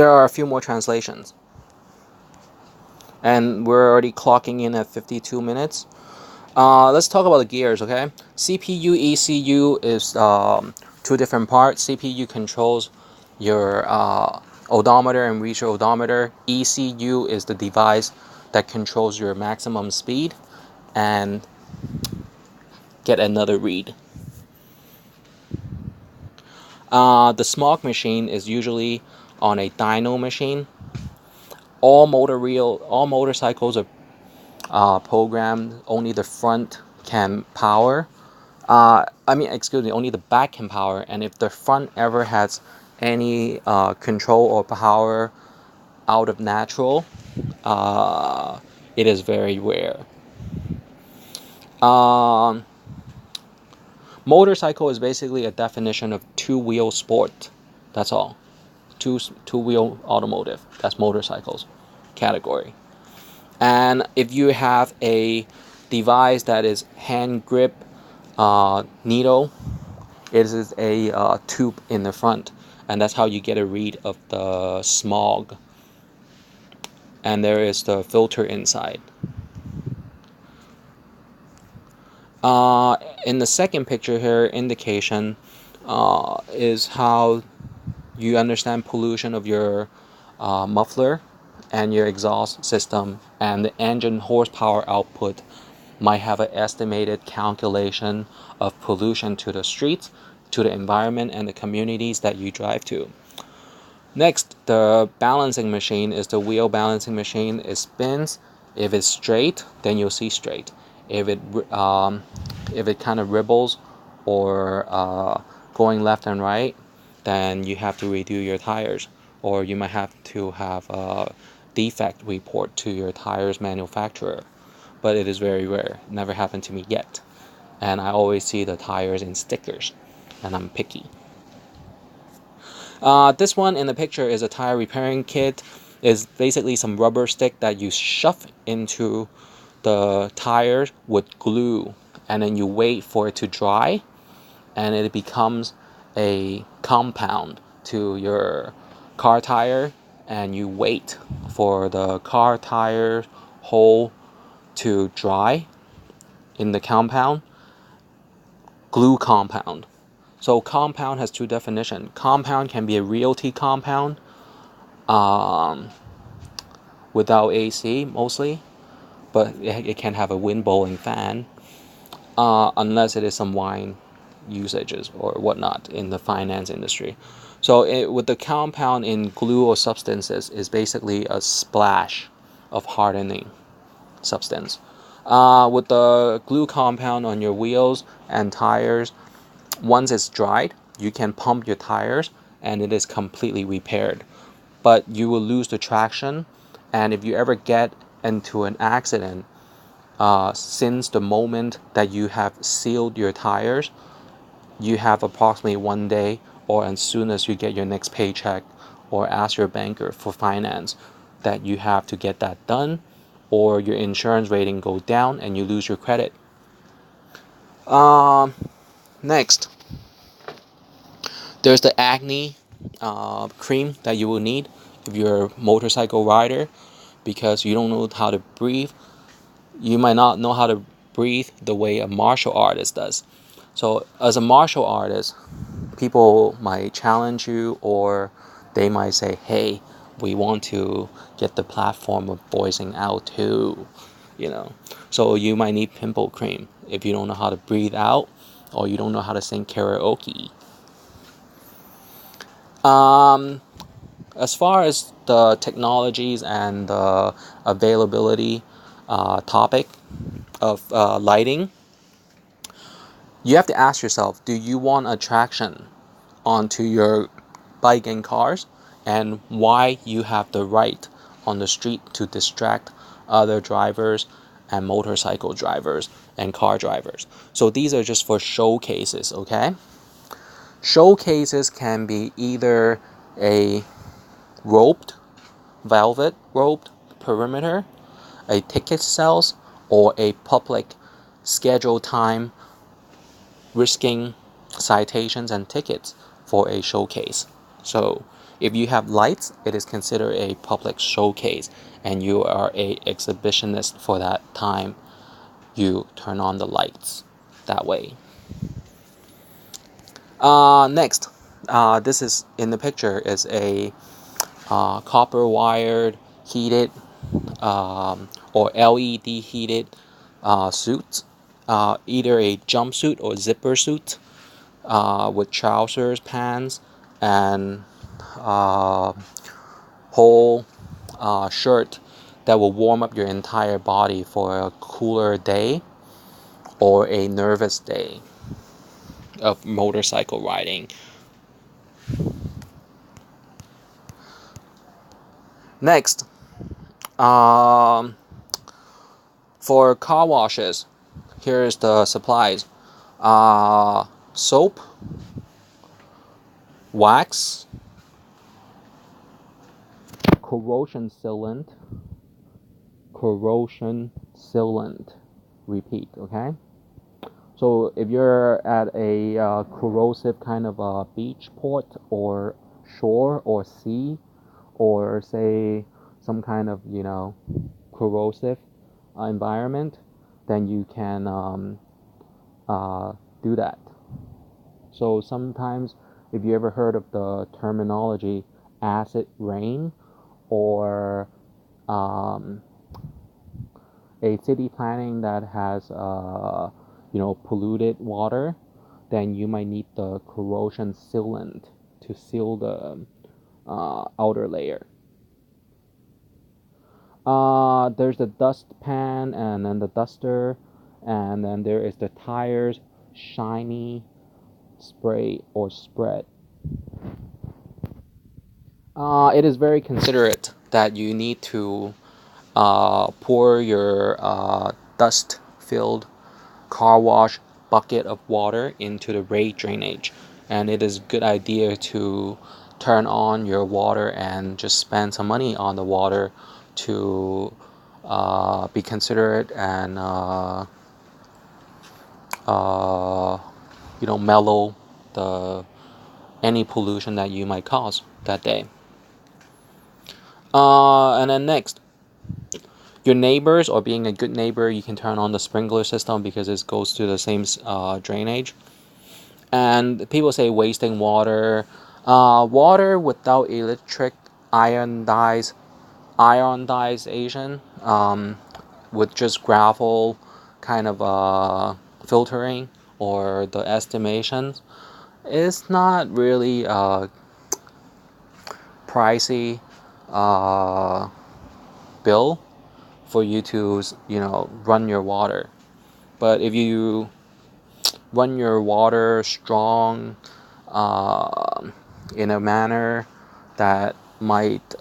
are a few more translations. And we're already clocking in at 52 minutes. Let's talk about the gears, okay? CPU, ECU is two different parts. CPU controls your odometer and reach your odometer. ECU is the device that controls your maximum speed and get another read. The smog machine is usually on a dyno machine. All motorcycles are programmed. Only the front can power. Only the back can power. And if the front ever has any control or power out of natural, it is very rare. Motorcycle is basically a definition of two-wheel sport. That's all. Two-wheel automotive. That's motorcycles category. And if you have a device that is hand grip needle, it is a tube in the front, and that's how you get a read of the smog. And there is the filter inside. In the second picture here, indication is how you understand pollution of your muffler and your exhaust system, and the engine horsepower output might have an estimated calculation of pollution to the streets, to the environment, and the communities that you drive to. Next, the balancing machine is the wheel balancing machine. It spins. If it's straight, then you'll see straight. If it kind of ribbles or going left and right, then you have to redo your tires, or you might have to have a defect report to your tires manufacturer. But it is very rare. Never happened to me yet. And I always see the tires in stickers, and I'm picky. This one in the picture is a tire repairing kit. Is basically some rubber stick that you shove into the tire with glue, and then you wait for it to dry, and it becomes a compound to your car tire, and you wait for the car tire hole to dry in the compound. Glue compound. So compound has two definitions. Compound can be a realty compound, um, without AC mostly, but it can have a wind blowing fan, unless it is some wine usages or whatnot in the finance industry. So with the compound in glue or substances is basically a splash of hardening substance. With the glue compound on your wheels and tires, once it's dried, you can pump your tires and it is completely repaired. But you will lose the traction, and if you ever get into an accident, since the moment that you have sealed your tires, you have approximately 1 day, or as soon as you get your next paycheck, or ask your banker for finance, that you have to get that done, or your insurance rating go down and you lose your credit. Next, there's the acne cream that you will need if you're a motorcycle rider, because you don't know how to breathe. You might not know how to breathe the way a martial artist does. So as a martial artist, people might challenge you, or they might say, hey, we want to get the platform of voicing out too, so you might need pimple cream if you don't know how to breathe out, or you don't know how to sing karaoke. As far as the technologies and the availability topic of lighting, you have to ask yourself, do you want attraction onto your bike and cars, and why you have the right on the street to distract other drivers and motorcycle drivers and car drivers. So these are just for showcases, okay? Showcases can be either a velvet roped perimeter, a ticket sales, or a public scheduled time risking citations and tickets for a showcase. So if you have lights, it is considered a public showcase, and you are a exhibitionist for that time. You turn on the lights that way. Next, this is in the picture is a copper wired heated or LED heated suit, either a jumpsuit or zipper suit, with trousers, pants, and whole shirt that will warm up your entire body for a cooler day or a nervous day of motorcycle riding. Next, for car washes, here's the supplies. Soap, wax, corrosion sealant. Repeat, okay? So if you're at a corrosive kind of a beach port or shore or sea, or say some kind of corrosive environment, then you can do that. So sometimes, if you ever heard of the terminology acid rain, or a city planning that has polluted water, then you might need the corrosion sealant to seal the outer layer. There's the dust pan, and then the duster, and then there is the tires shiny spray or spread. It is very considerate that you need to pour your dust-filled car wash bucket of water into the rain drainage, and it is a good idea to turn on your water and just spend some money on the water to be considerate and mellow any pollution that you might cause that day. And then next, your neighbors, or being a good neighbor, you can turn on the sprinkler system because it goes to the same drainage. And people say wasting water. Water without electric ionization, with just gravel kind of filtering or the estimations, is not really pricey bill for you to run your water. But if you run your water strong in a manner that might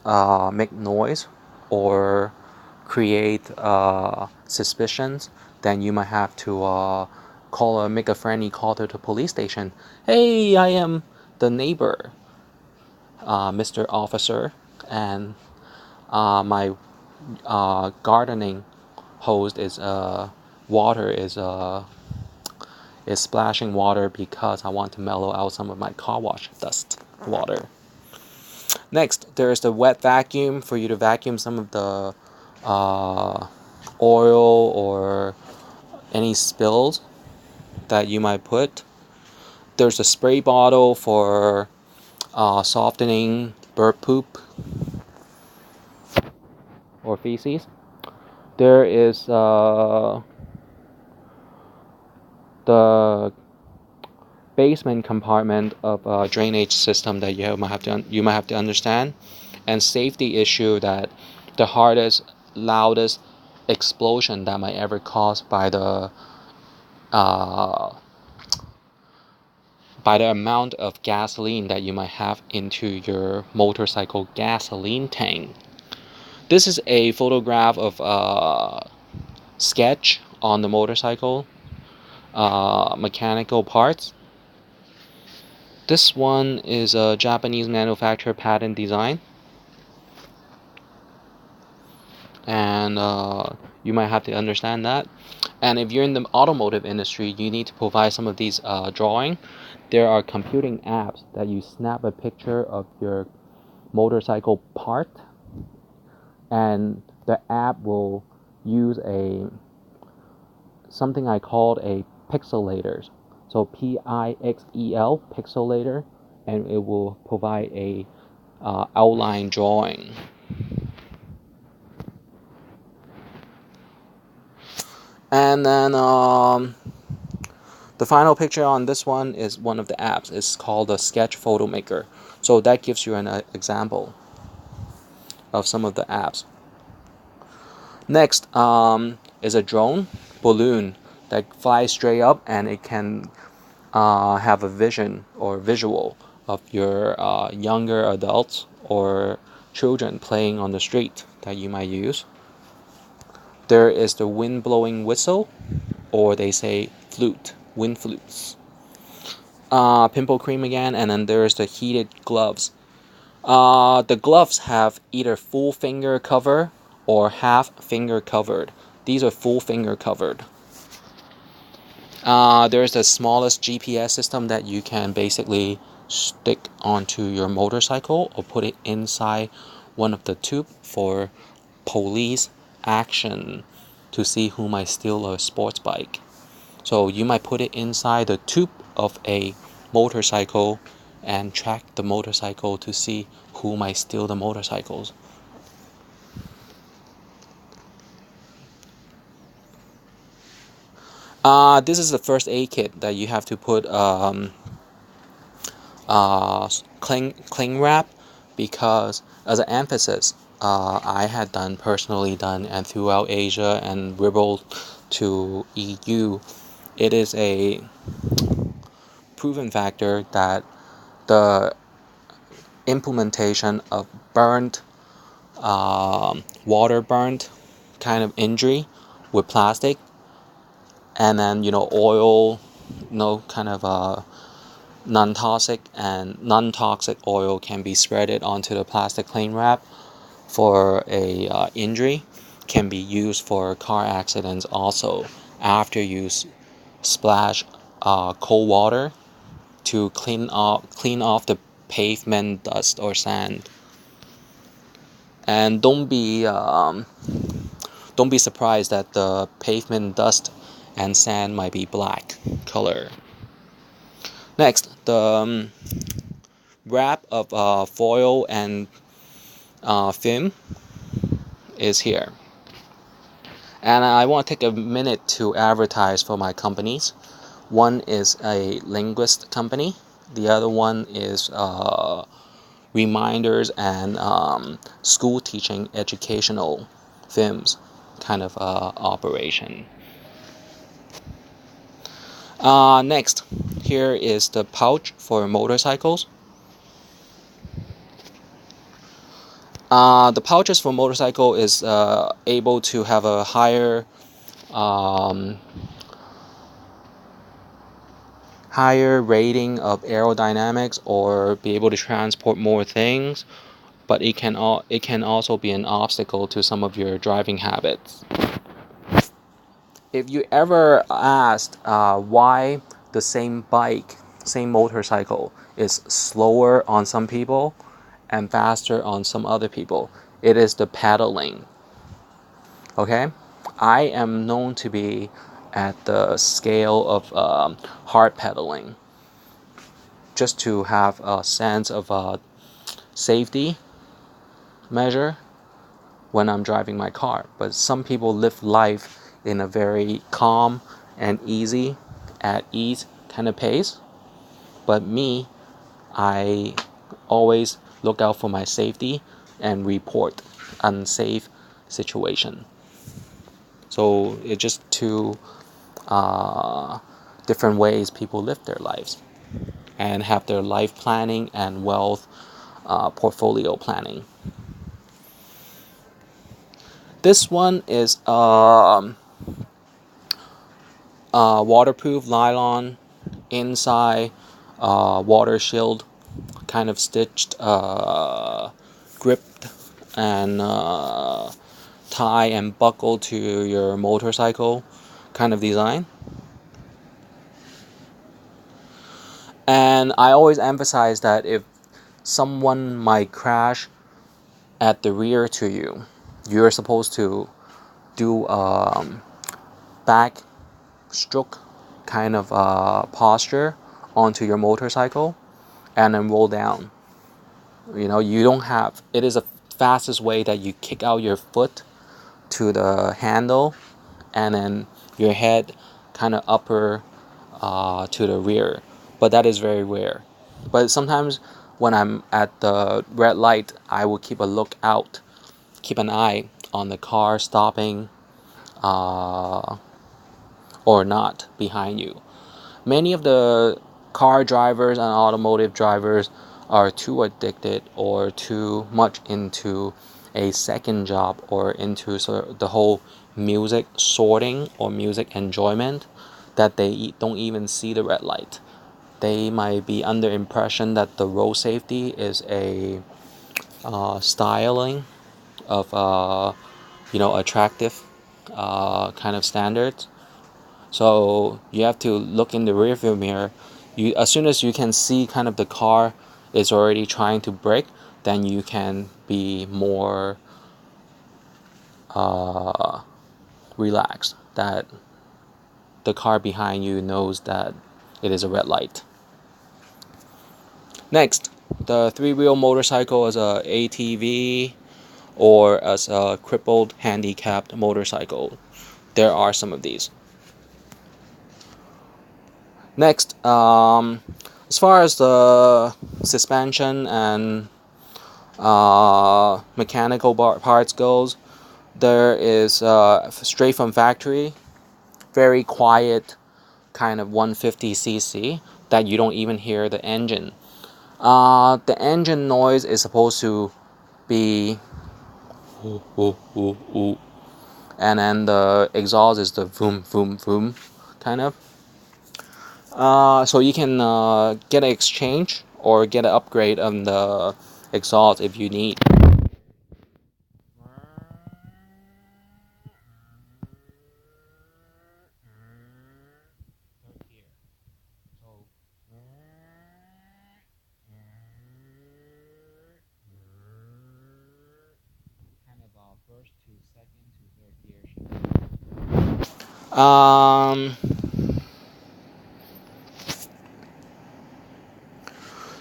make noise or create suspicions, then you might have to make a friendly call to the police station. Hey, I am the neighbor, Mr. Officer, and my gardening hose is splashing water because I want to mellow out some of my car wash dust water. Next, there is the wet vacuum for you to vacuum some of the oil or any spills that you might put. There's a spray bottle for softening bird poop or feces. There is the basement compartment of a drainage system that you might have to understand, and safety issue that the hardest, loudest explosion that might ever caused by the amount of gasoline that you might have into your motorcycle gasoline tank. This is a photograph of a sketch on the motorcycle mechanical parts. This one is a Japanese manufacturer patent design, and you might have to understand that. And if you're in the automotive industry, you need to provide some of these drawing. There are computing apps that you snap a picture of your motorcycle part, and the app will use something I called a pixelator. So PIXEL, pixelator, and it will provide a outline drawing. And then the final picture on this one is one of the apps. It's called the Sketch Photo Maker. So that gives you an example of some of the apps. Next is a drone balloon that flies straight up, and it can have a vision or visual of your younger adults or children playing on the street that you might use. There is the wind blowing whistle, or they say flute, wind flutes. Pimple cream again, and then there's the heated gloves. The gloves have either full finger cover or half finger covered. These are full finger covered. There's the smallest GPS system that you can basically stick onto your motorcycle or put it inside one of the tube for police action to see who might steal a sports bike. So you might put it inside the tube of a motorcycle and track the motorcycle to see who might steal the motorcycles. This is the first aid kit that you have to put cling wrap, because as an emphasis, I had personally done, and throughout Asia and rippled to EU, it is a proven factor that the implementation of water burnt kind of injury with plastic, and then oil, kind of non-toxic oil can be spreaded onto the plastic cling wrap for a injury, can be used for car accidents also after you splash cold water to clean off the pavement dust or sand. And don't be surprised that the pavement dust and sand might be black color. Next, the wrap of foil and film is here. And I want to take a minute to advertise for my companies. One is a linguist company. The other one is reminders and school teaching educational films kind of operation. Next, here is the pouch for motorcycles. The pouches for motorcycle is able to have a higher rating of aerodynamics or be able to transport more things, but it can also be an obstacle to some of your driving habits. If you ever asked why the same motorcycle is slower on some people and faster on some other people, it is the pedaling. Okay? I am known to be at the scale of hard pedaling, just to have a sense of safety measure when I'm driving my car. But some people live life in a very calm and at ease kind of pace. But me, I always look out for my safety and report unsafe situation. So it's just two different ways people live their lives and have their life planning and wealth portfolio planning. This one is waterproof nylon inside water shield kind of stitched gripped and tie and buckle to your motorcycle kind of design. And I always emphasize that if someone might crash at the rear to you, you're supposed to do back stroke kind of posture onto your motorcycle and then roll down. You don't have, it is the fastest way that you kick out your foot to the handle and then your head kind of upper to the rear. But that is very rare. But sometimes when I'm at the red light, I will keep an eye on the car stopping or not behind you. Many of the car drivers and automotive drivers are too addicted or too much into a second job or into the whole music sorting or music enjoyment that they don't even see the red light. They might be under impression that the road safety is a styling of attractive kind of standards. So you have to look in the rearview mirror. As soon as you can see kind of the car is already trying to brake, then you can be more relaxed that the car behind you knows that it is a red light. Next, the three-wheel motorcycle as a ATV or as a crippled handicapped motorcycle. There are some of these. Next, as far as the suspension and mechanical parts goes, there is straight from factory, very quiet kind of 150cc that you don't even hear the engine. The engine noise is supposed to be ooh, ooh, ooh, ooh. And then the exhaust is the vroom, vroom, vroom kind of. So you can get an exchange or get an upgrade on the exhaust if you need. First to second to third gear.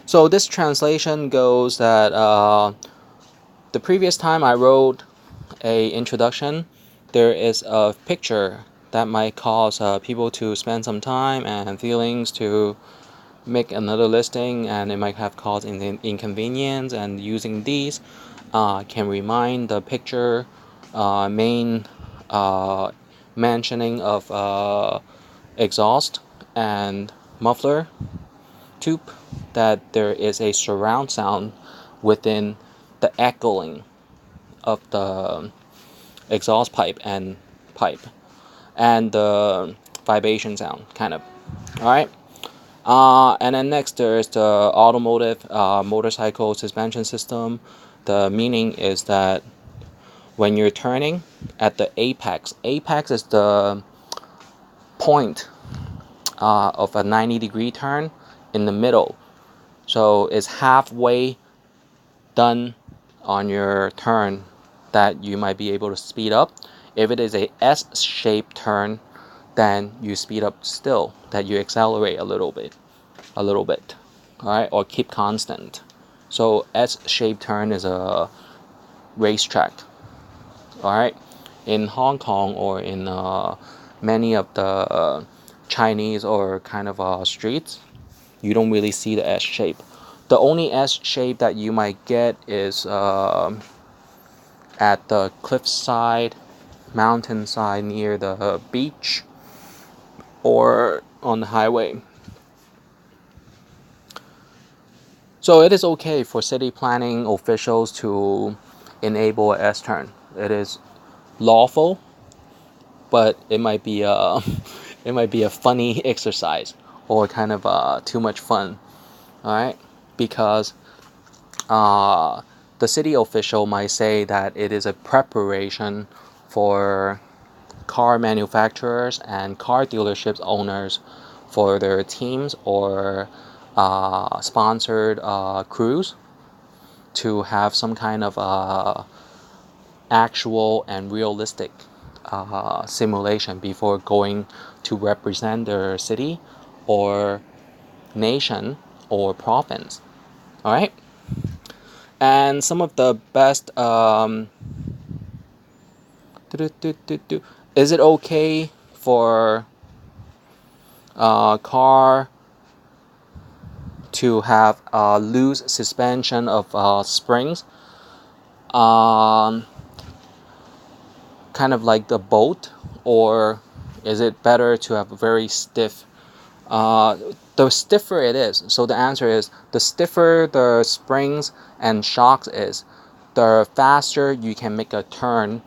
So this translation goes that the previous time I wrote a introduction, there is a picture that might cause people to spend some time and feelings to make another listing, and it might have caused inconvenience, and using these can remind the picture main mentioning of exhaust and muffler tube, that there is a surround sound within the echoing of the exhaust pipe and the vibration sound, kind of. All right. And then next there's the automotive motorcycle suspension system. The meaning is that when you're turning at the apex is the point of a 90-degree turn in the middle. So it's halfway done on your turn that you might be able to speed up. If it is a S-shaped turn, then you speed up still, that you accelerate a little bit, all right, or keep constant. So S-shaped turn is a racetrack, all right. In Hong Kong or in many of the Chinese or kind of streets, you don't really see the S shape. The only S shape that you might get is at the cliffside, mountainside near the beach, or on the highway. So it is okay for city planning officials to enable a S-turn. It is lawful, but it might be a it might be a funny exercise or kind of too much fun. All right, because the city official might say that it is a preparation for car manufacturers and car dealerships owners for their teams or sponsored crews to have some kind of actual and realistic simulation before going to represent their city or nation or province. All right. And some of the best is it okay for a car to have a loose suspension of springs, kind of like the boat, or is it better to have a very stiff? The stiffer it is, so the answer is the stiffer the springs and shocks is, the faster you can make a turn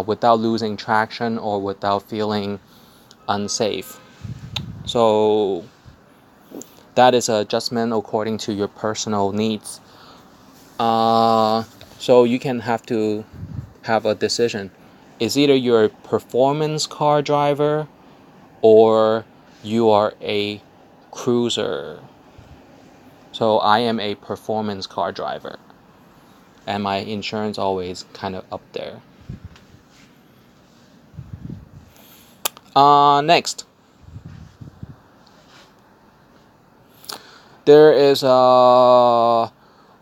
without losing traction or without feeling unsafe. So that is an adjustment according to your personal needs. So you can have to have a decision. It's either you're a performance car driver or you are a cruiser. So I am a performance car driver, and my insurance always kind of up there. Next, there is a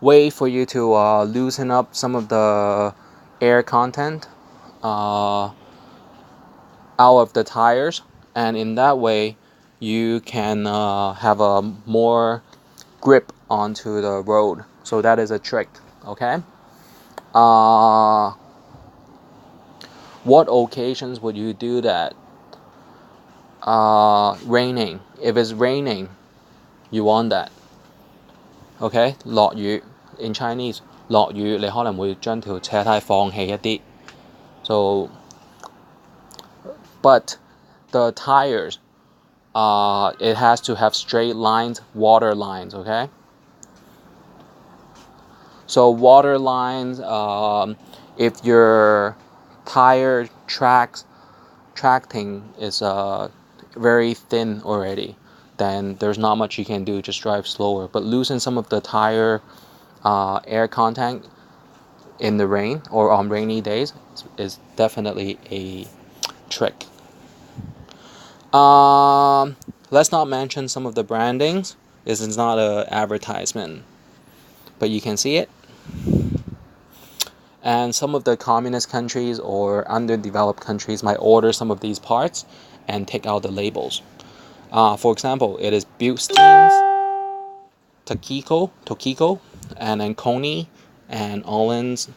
way for you to loosen up some of the air content out of the tires, and in that way you can have a more grip onto the road. So that is a trick. Okay. What occasions would you do that? Raining. If it's raining, you want that. Okay. 落雨 in Chinese 落雨你可能會將條車胎放氣一啲. So but the tires it has to have straight lines, water lines, okay? So water lines, if your tire tracking is very thin already, then there's not much you can do, just drive slower. But loosen some of the tire air contact in the rain or on rainy days is definitely a trick. Let's not mention some of the brandings. This is not an advertisement, but you can see it. And some of the communist countries or underdeveloped countries might order some of these parts and take out the labels. For example, it is Bilstein's, Tokiko, and then Koni, and Olin's,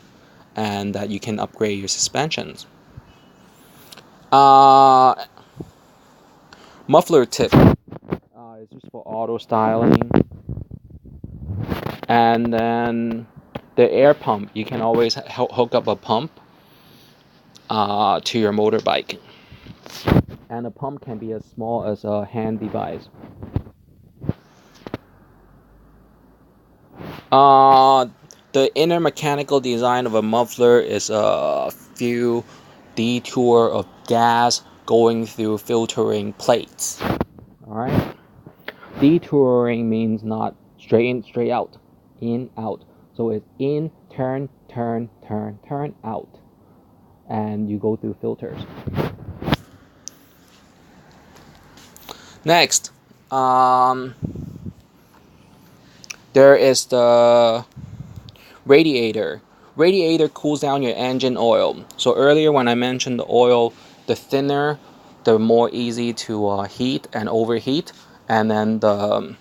and that you can upgrade your suspensions. Muffler tip is used for auto styling. And then the air pump, you can always hook up a pump to your motorbike. And a pump can be as small as a hand device. The inner mechanical design of a muffler is a few detour of gas going through filtering plates. Alright? Detouring means not straight in, straight out. In, out. So it's in, turn, turn, turn, turn, out. And you go through filters. Next, there is the radiator. Radiator cools down your engine oil. So earlier when I mentioned the oil, the thinner, the more easy to heat and overheat. And then the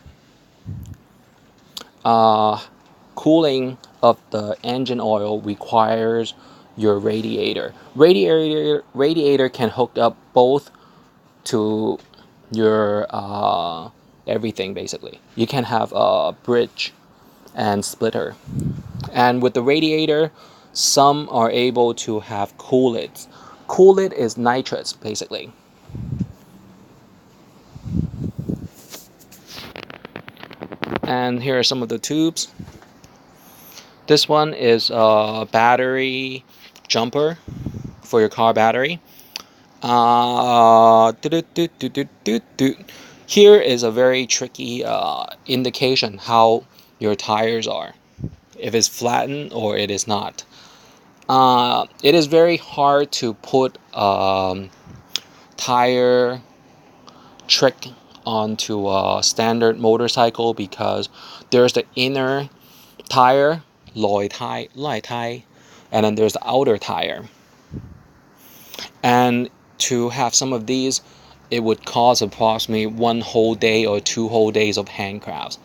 cooling of the engine oil requires your radiator. Radiator can hook up both to your everything basically. You can have a bridge and splitter. And with the radiator, some are able to have coolants. Coolant is nitrous basically. And here are some of the tubes. This one is a battery jumper for your car battery. Here is a very tricky indication how your tires are, if it's flattened or it is not. It is very hard to put tire trick onto a standard motorcycle because there's the inner tire, 內胎, and then there's the outer tire. And to have some of these, it would cost approximately 1 whole day or 2 whole days of handcrafts.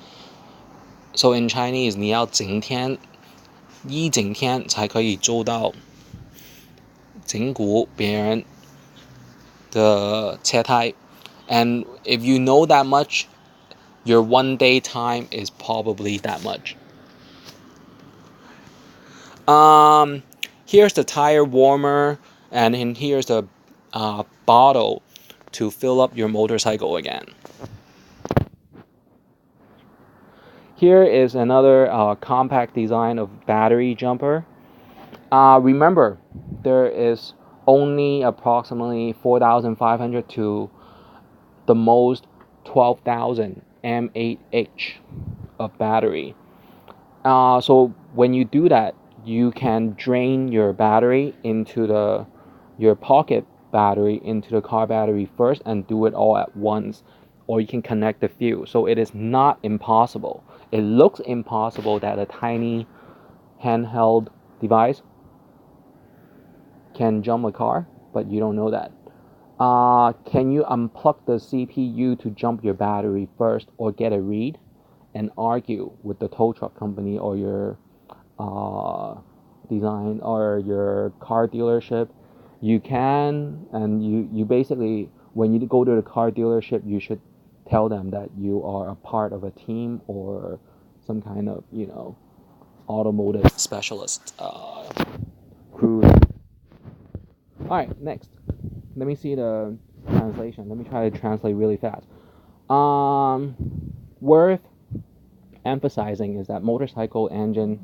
So in Chinese, 你要整天一整天才可以做到整蛊别人的车胎. And if you know that much, your 1 day time is probably that much. Here's the tire warmer, and here's the bottle to fill up your motorcycle again. Here is another compact design of battery jumper. Remember, there is only approximately 4,500 to the most 12,000 M8H of battery. So when you do that, you can drain your battery into your pocket battery into the car battery first and do it all at once, or you can connect the few. So it is not impossible. It looks impossible that a tiny handheld device can jump a car, but you don't know that. Can you unplug the CPU to jump your battery first or get a read and argue with the tow truck company or your design or your car dealership? You can, and you basically, when you go to the car dealership, you should tell them that you are a part of a team or some kind of, automotive specialist crew. Alright, next. Let me see the translation. Let me try to translate really fast. Um, Worth emphasizing is that motorcycle engine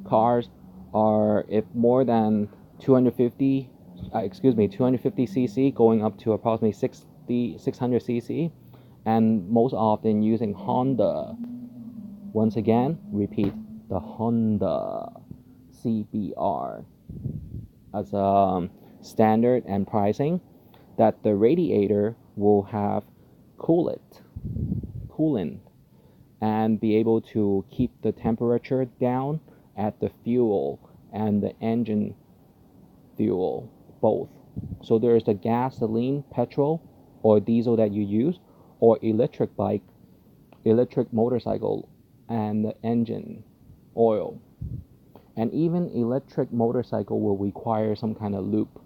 cars are, if more than 250 250 cc going up to approximately 600 cc, and most often using Honda. Once again, repeat, the Honda CBR as a standard and pricing, that the radiator will have coolant and be able to keep the temperature down at the fuel and the engine fuel both. So there's the gasoline, petrol, or diesel that you use, or electric bike, electric motorcycle, and the engine oil. And even electric motorcycle will require some kind of loop.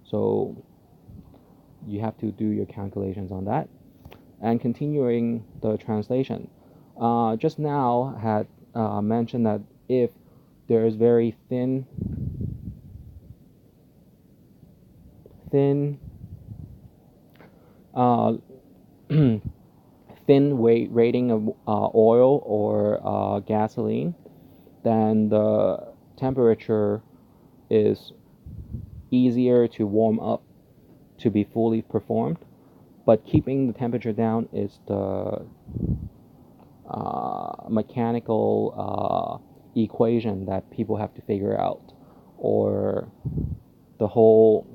So you have to do your calculations on that. And continuing the translation, just now had mentioned that if there is very thin uh, thin weight rating of oil or gasoline, then the temperature is easier to warm up to be fully performed. But keeping the temperature down is the mechanical equation that people have to figure out, or the whole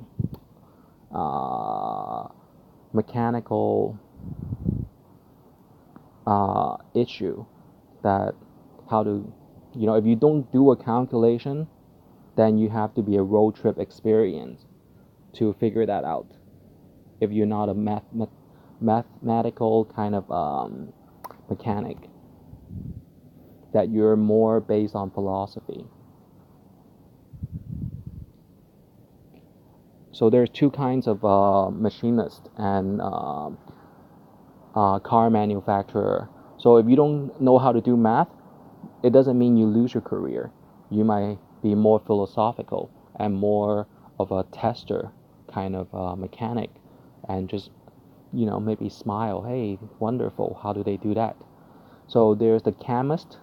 mechanical issue that how to, if you don't do a calculation, then you have to be a road trip experience to figure that out. If you're not a mathematical kind of mechanic, that you're more based on philosophy. So there's two kinds of machinist and car manufacturer. So if you don't know how to do math, it doesn't mean you lose your career. You might be more philosophical and more of a tester kind of mechanic, and just maybe smile, hey, wonderful, how do they do that? So there's the chemist,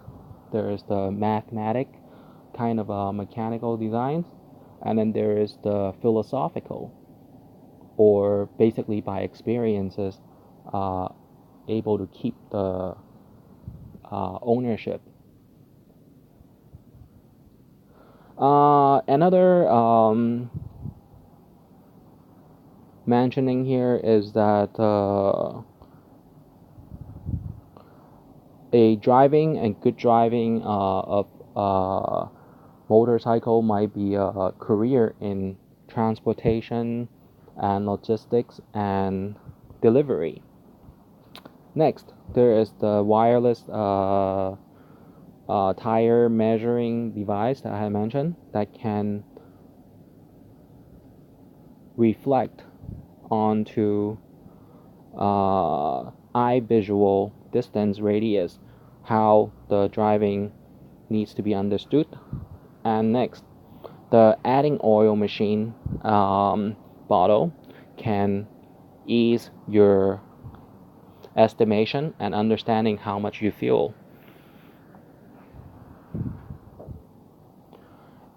there's the mathematic kind of mechanical designs, and then there is the philosophical, or basically by experiences able to keep the ownership. Another mentioning here is that a driving and good driving of motorcycle might be a career in transportation and logistics and delivery. Next, there is the wireless tire measuring device that I mentioned that can reflect onto eye visual distance radius how the driving needs to be understood. And next, the adding oil machine bottle can ease your estimation and understanding how much you fuel.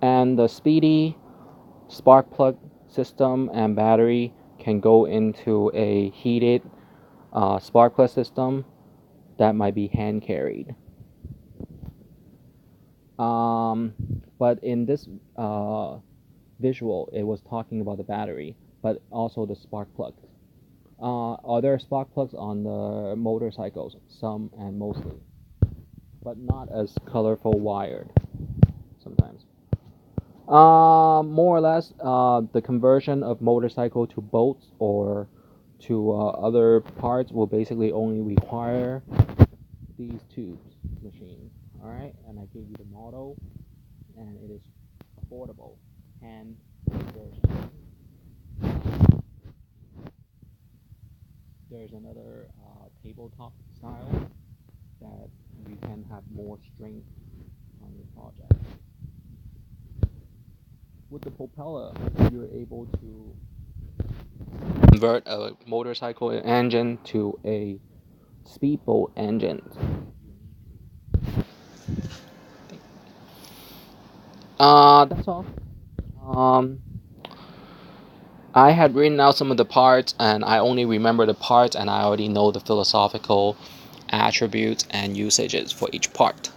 And the speedy spark plug system and battery can go into a heated spark plug system that might be hand carried. But in this visual, it was talking about the battery, but also the spark plugs. Are there spark plugs on the motorcycles? Some and mostly, but not as colorful wired sometimes. More or less, the conversion of motorcycle to boats or to other parts will basically only require these tubes machine. All right, and I gave you the model, and it is affordable hand conversion. There's another tabletop style that you can have more strength on your project. With the propeller, you're able to convert a motorcycle engine to a speedboat engines. That's all. Um, I had written out some of the parts, and I only remember the parts, and I already know the philosophical attributes and usages for each part.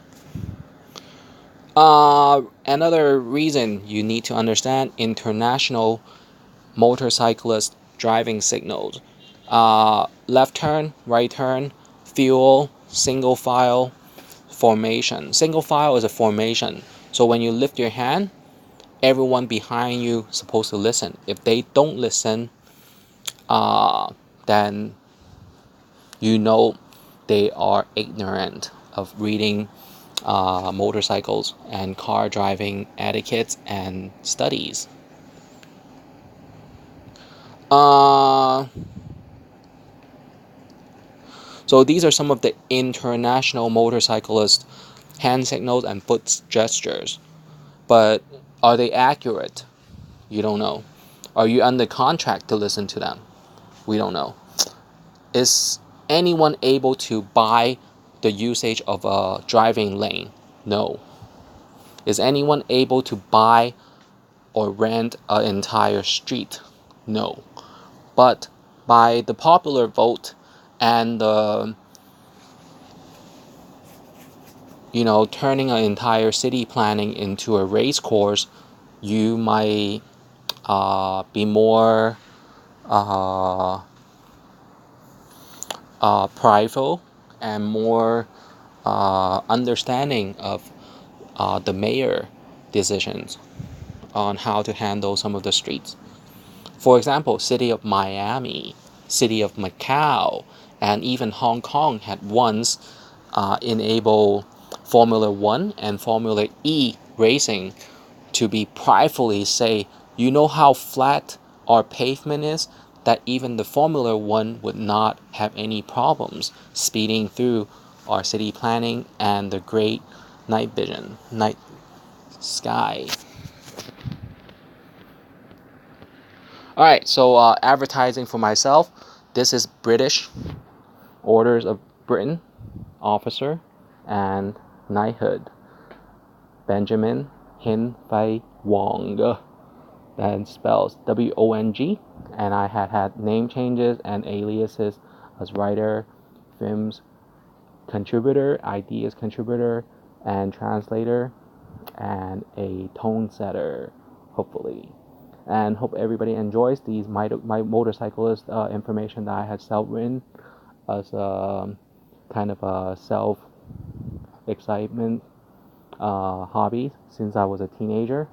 Another reason you need to understand international motorcyclist driving signals. Left turn, right turn, fuel, single file, formation. Single file is a formation. So when you lift your hand, everyone behind you is supposed to listen. If they don't listen, then you know they are ignorant of reading motorcycles and car driving etiquettes and studies. So these are some of the international motorcyclist hand signals and foot gestures. But are they accurate? You don't know. Are you under contract to listen to them? We don't know. Is anyone able to buy the usage of a driving lane? No. Is anyone able to buy or rent an entire street? No. But by the popular vote and the turning an entire city planning into a race course, you might be more prideful and more understanding of the mayor decisions on how to handle some of the streets. For example, city of Miami, city of Macau, and even Hong Kong had once enabled Formula One and Formula E racing to be pridefully say, you know how flat our pavement is, that even the Formula One would not have any problems speeding through our city planning and the great night vision, night sky. Alright, so advertising for myself. This is British Orders of Britain officer and knighthood. Benjamin Hin Fei Wong. That spells W-O-N-G. And I had name changes and aliases as writer, films contributor, ideas contributor, and translator, and a tone setter, hopefully. And hope everybody enjoys these my motorcyclist information that I had self-written as a kind of a self-excitement hobby since I was a teenager,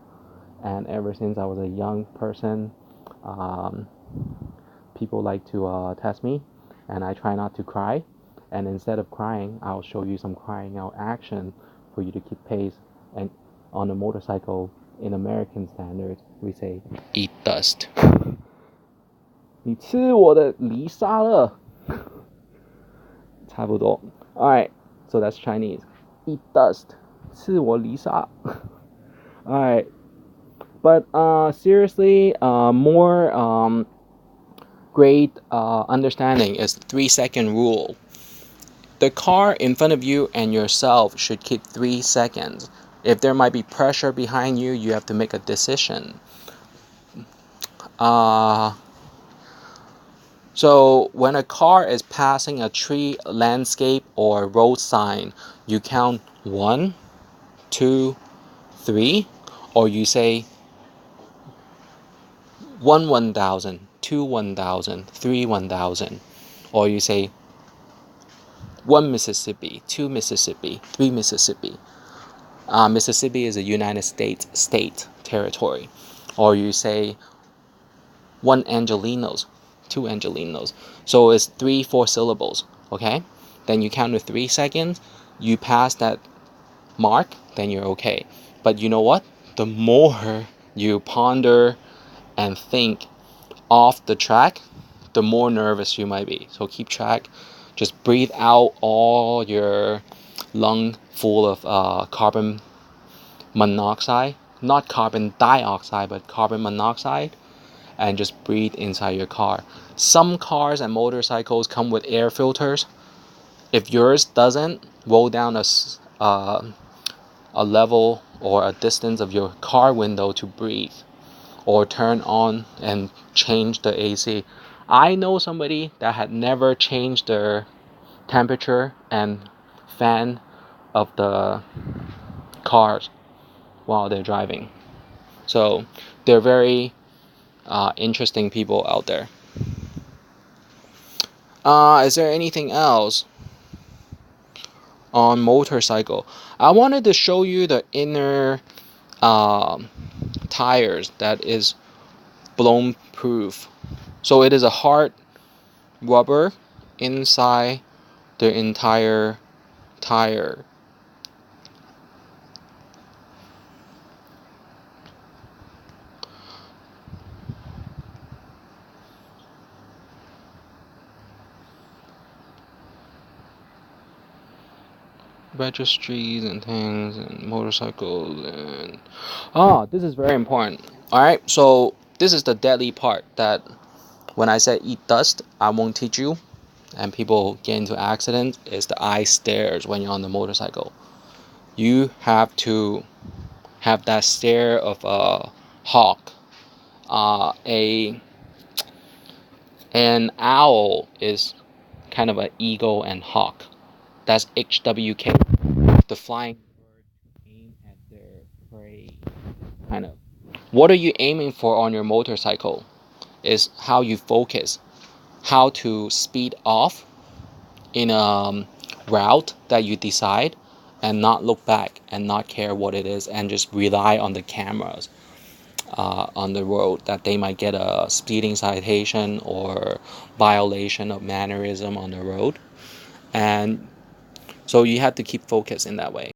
and ever since I was a young person, people like to test me, and I try not to cry. And instead of crying, I'll show you some crying out action for you to keep pace. And on a motorcycle, in American standards, we say eat dust. 你吃我的泥沙了。差不多. Alright, so that's Chinese. Eat dust. 吃我泥沙. Alright. But seriously, more great understanding is 3-second rule. The car in front of you and yourself should keep 3 seconds. If there might be pressure behind you, you have to make a decision. So when a car is passing a tree, landscape, or road sign, you count 1, 2, 3, or you say 1 1,000, 2 1,000, 3 1,000, or you say 1 Mississippi, 2 Mississippi, 3 Mississippi. Mississippi is a United States state territory. Or you say 1 Angelinos, 2 Angelinos. So it's 3-4 syllables, okay? Then you count to 3 seconds. You pass that mark, then you're okay. But you know what? The more you ponder and think off the track, the more nervous you might be. So keep track. Just breathe out all your lung full of carbon monoxide, not carbon dioxide, but carbon monoxide, and just breathe inside your car. Some cars and motorcycles come with air filters. If yours doesn't, roll down a level or a distance of your car window to breathe, or turn on and change the AC. I know somebody that had never changed their temperature and fan of the cars while they're driving. So they're very interesting people out there. Is there anything else on motorcycle? I wanted to show you the inner tires that is blown proof. So it is a hard rubber inside the entire tire. Registries and things and motorcycles and this is very important. All right, so this is the deadly part that when I said eat dust, I won't teach you, and people get into accidents, is the eye stares when you're on the motorcycle. You have to have that stare of a hawk. An owl is kind of an eagle and hawk. That's HWK. The flying bird aim at their prey. Kind of. What are you aiming for on your motorcycle? Is how you focus, how to speed off in a route that you decide, and not look back and not care what it is, and just rely on the cameras on the road that they might get a speeding citation or violation of mannerism on the road. And so you have to keep focus in that way.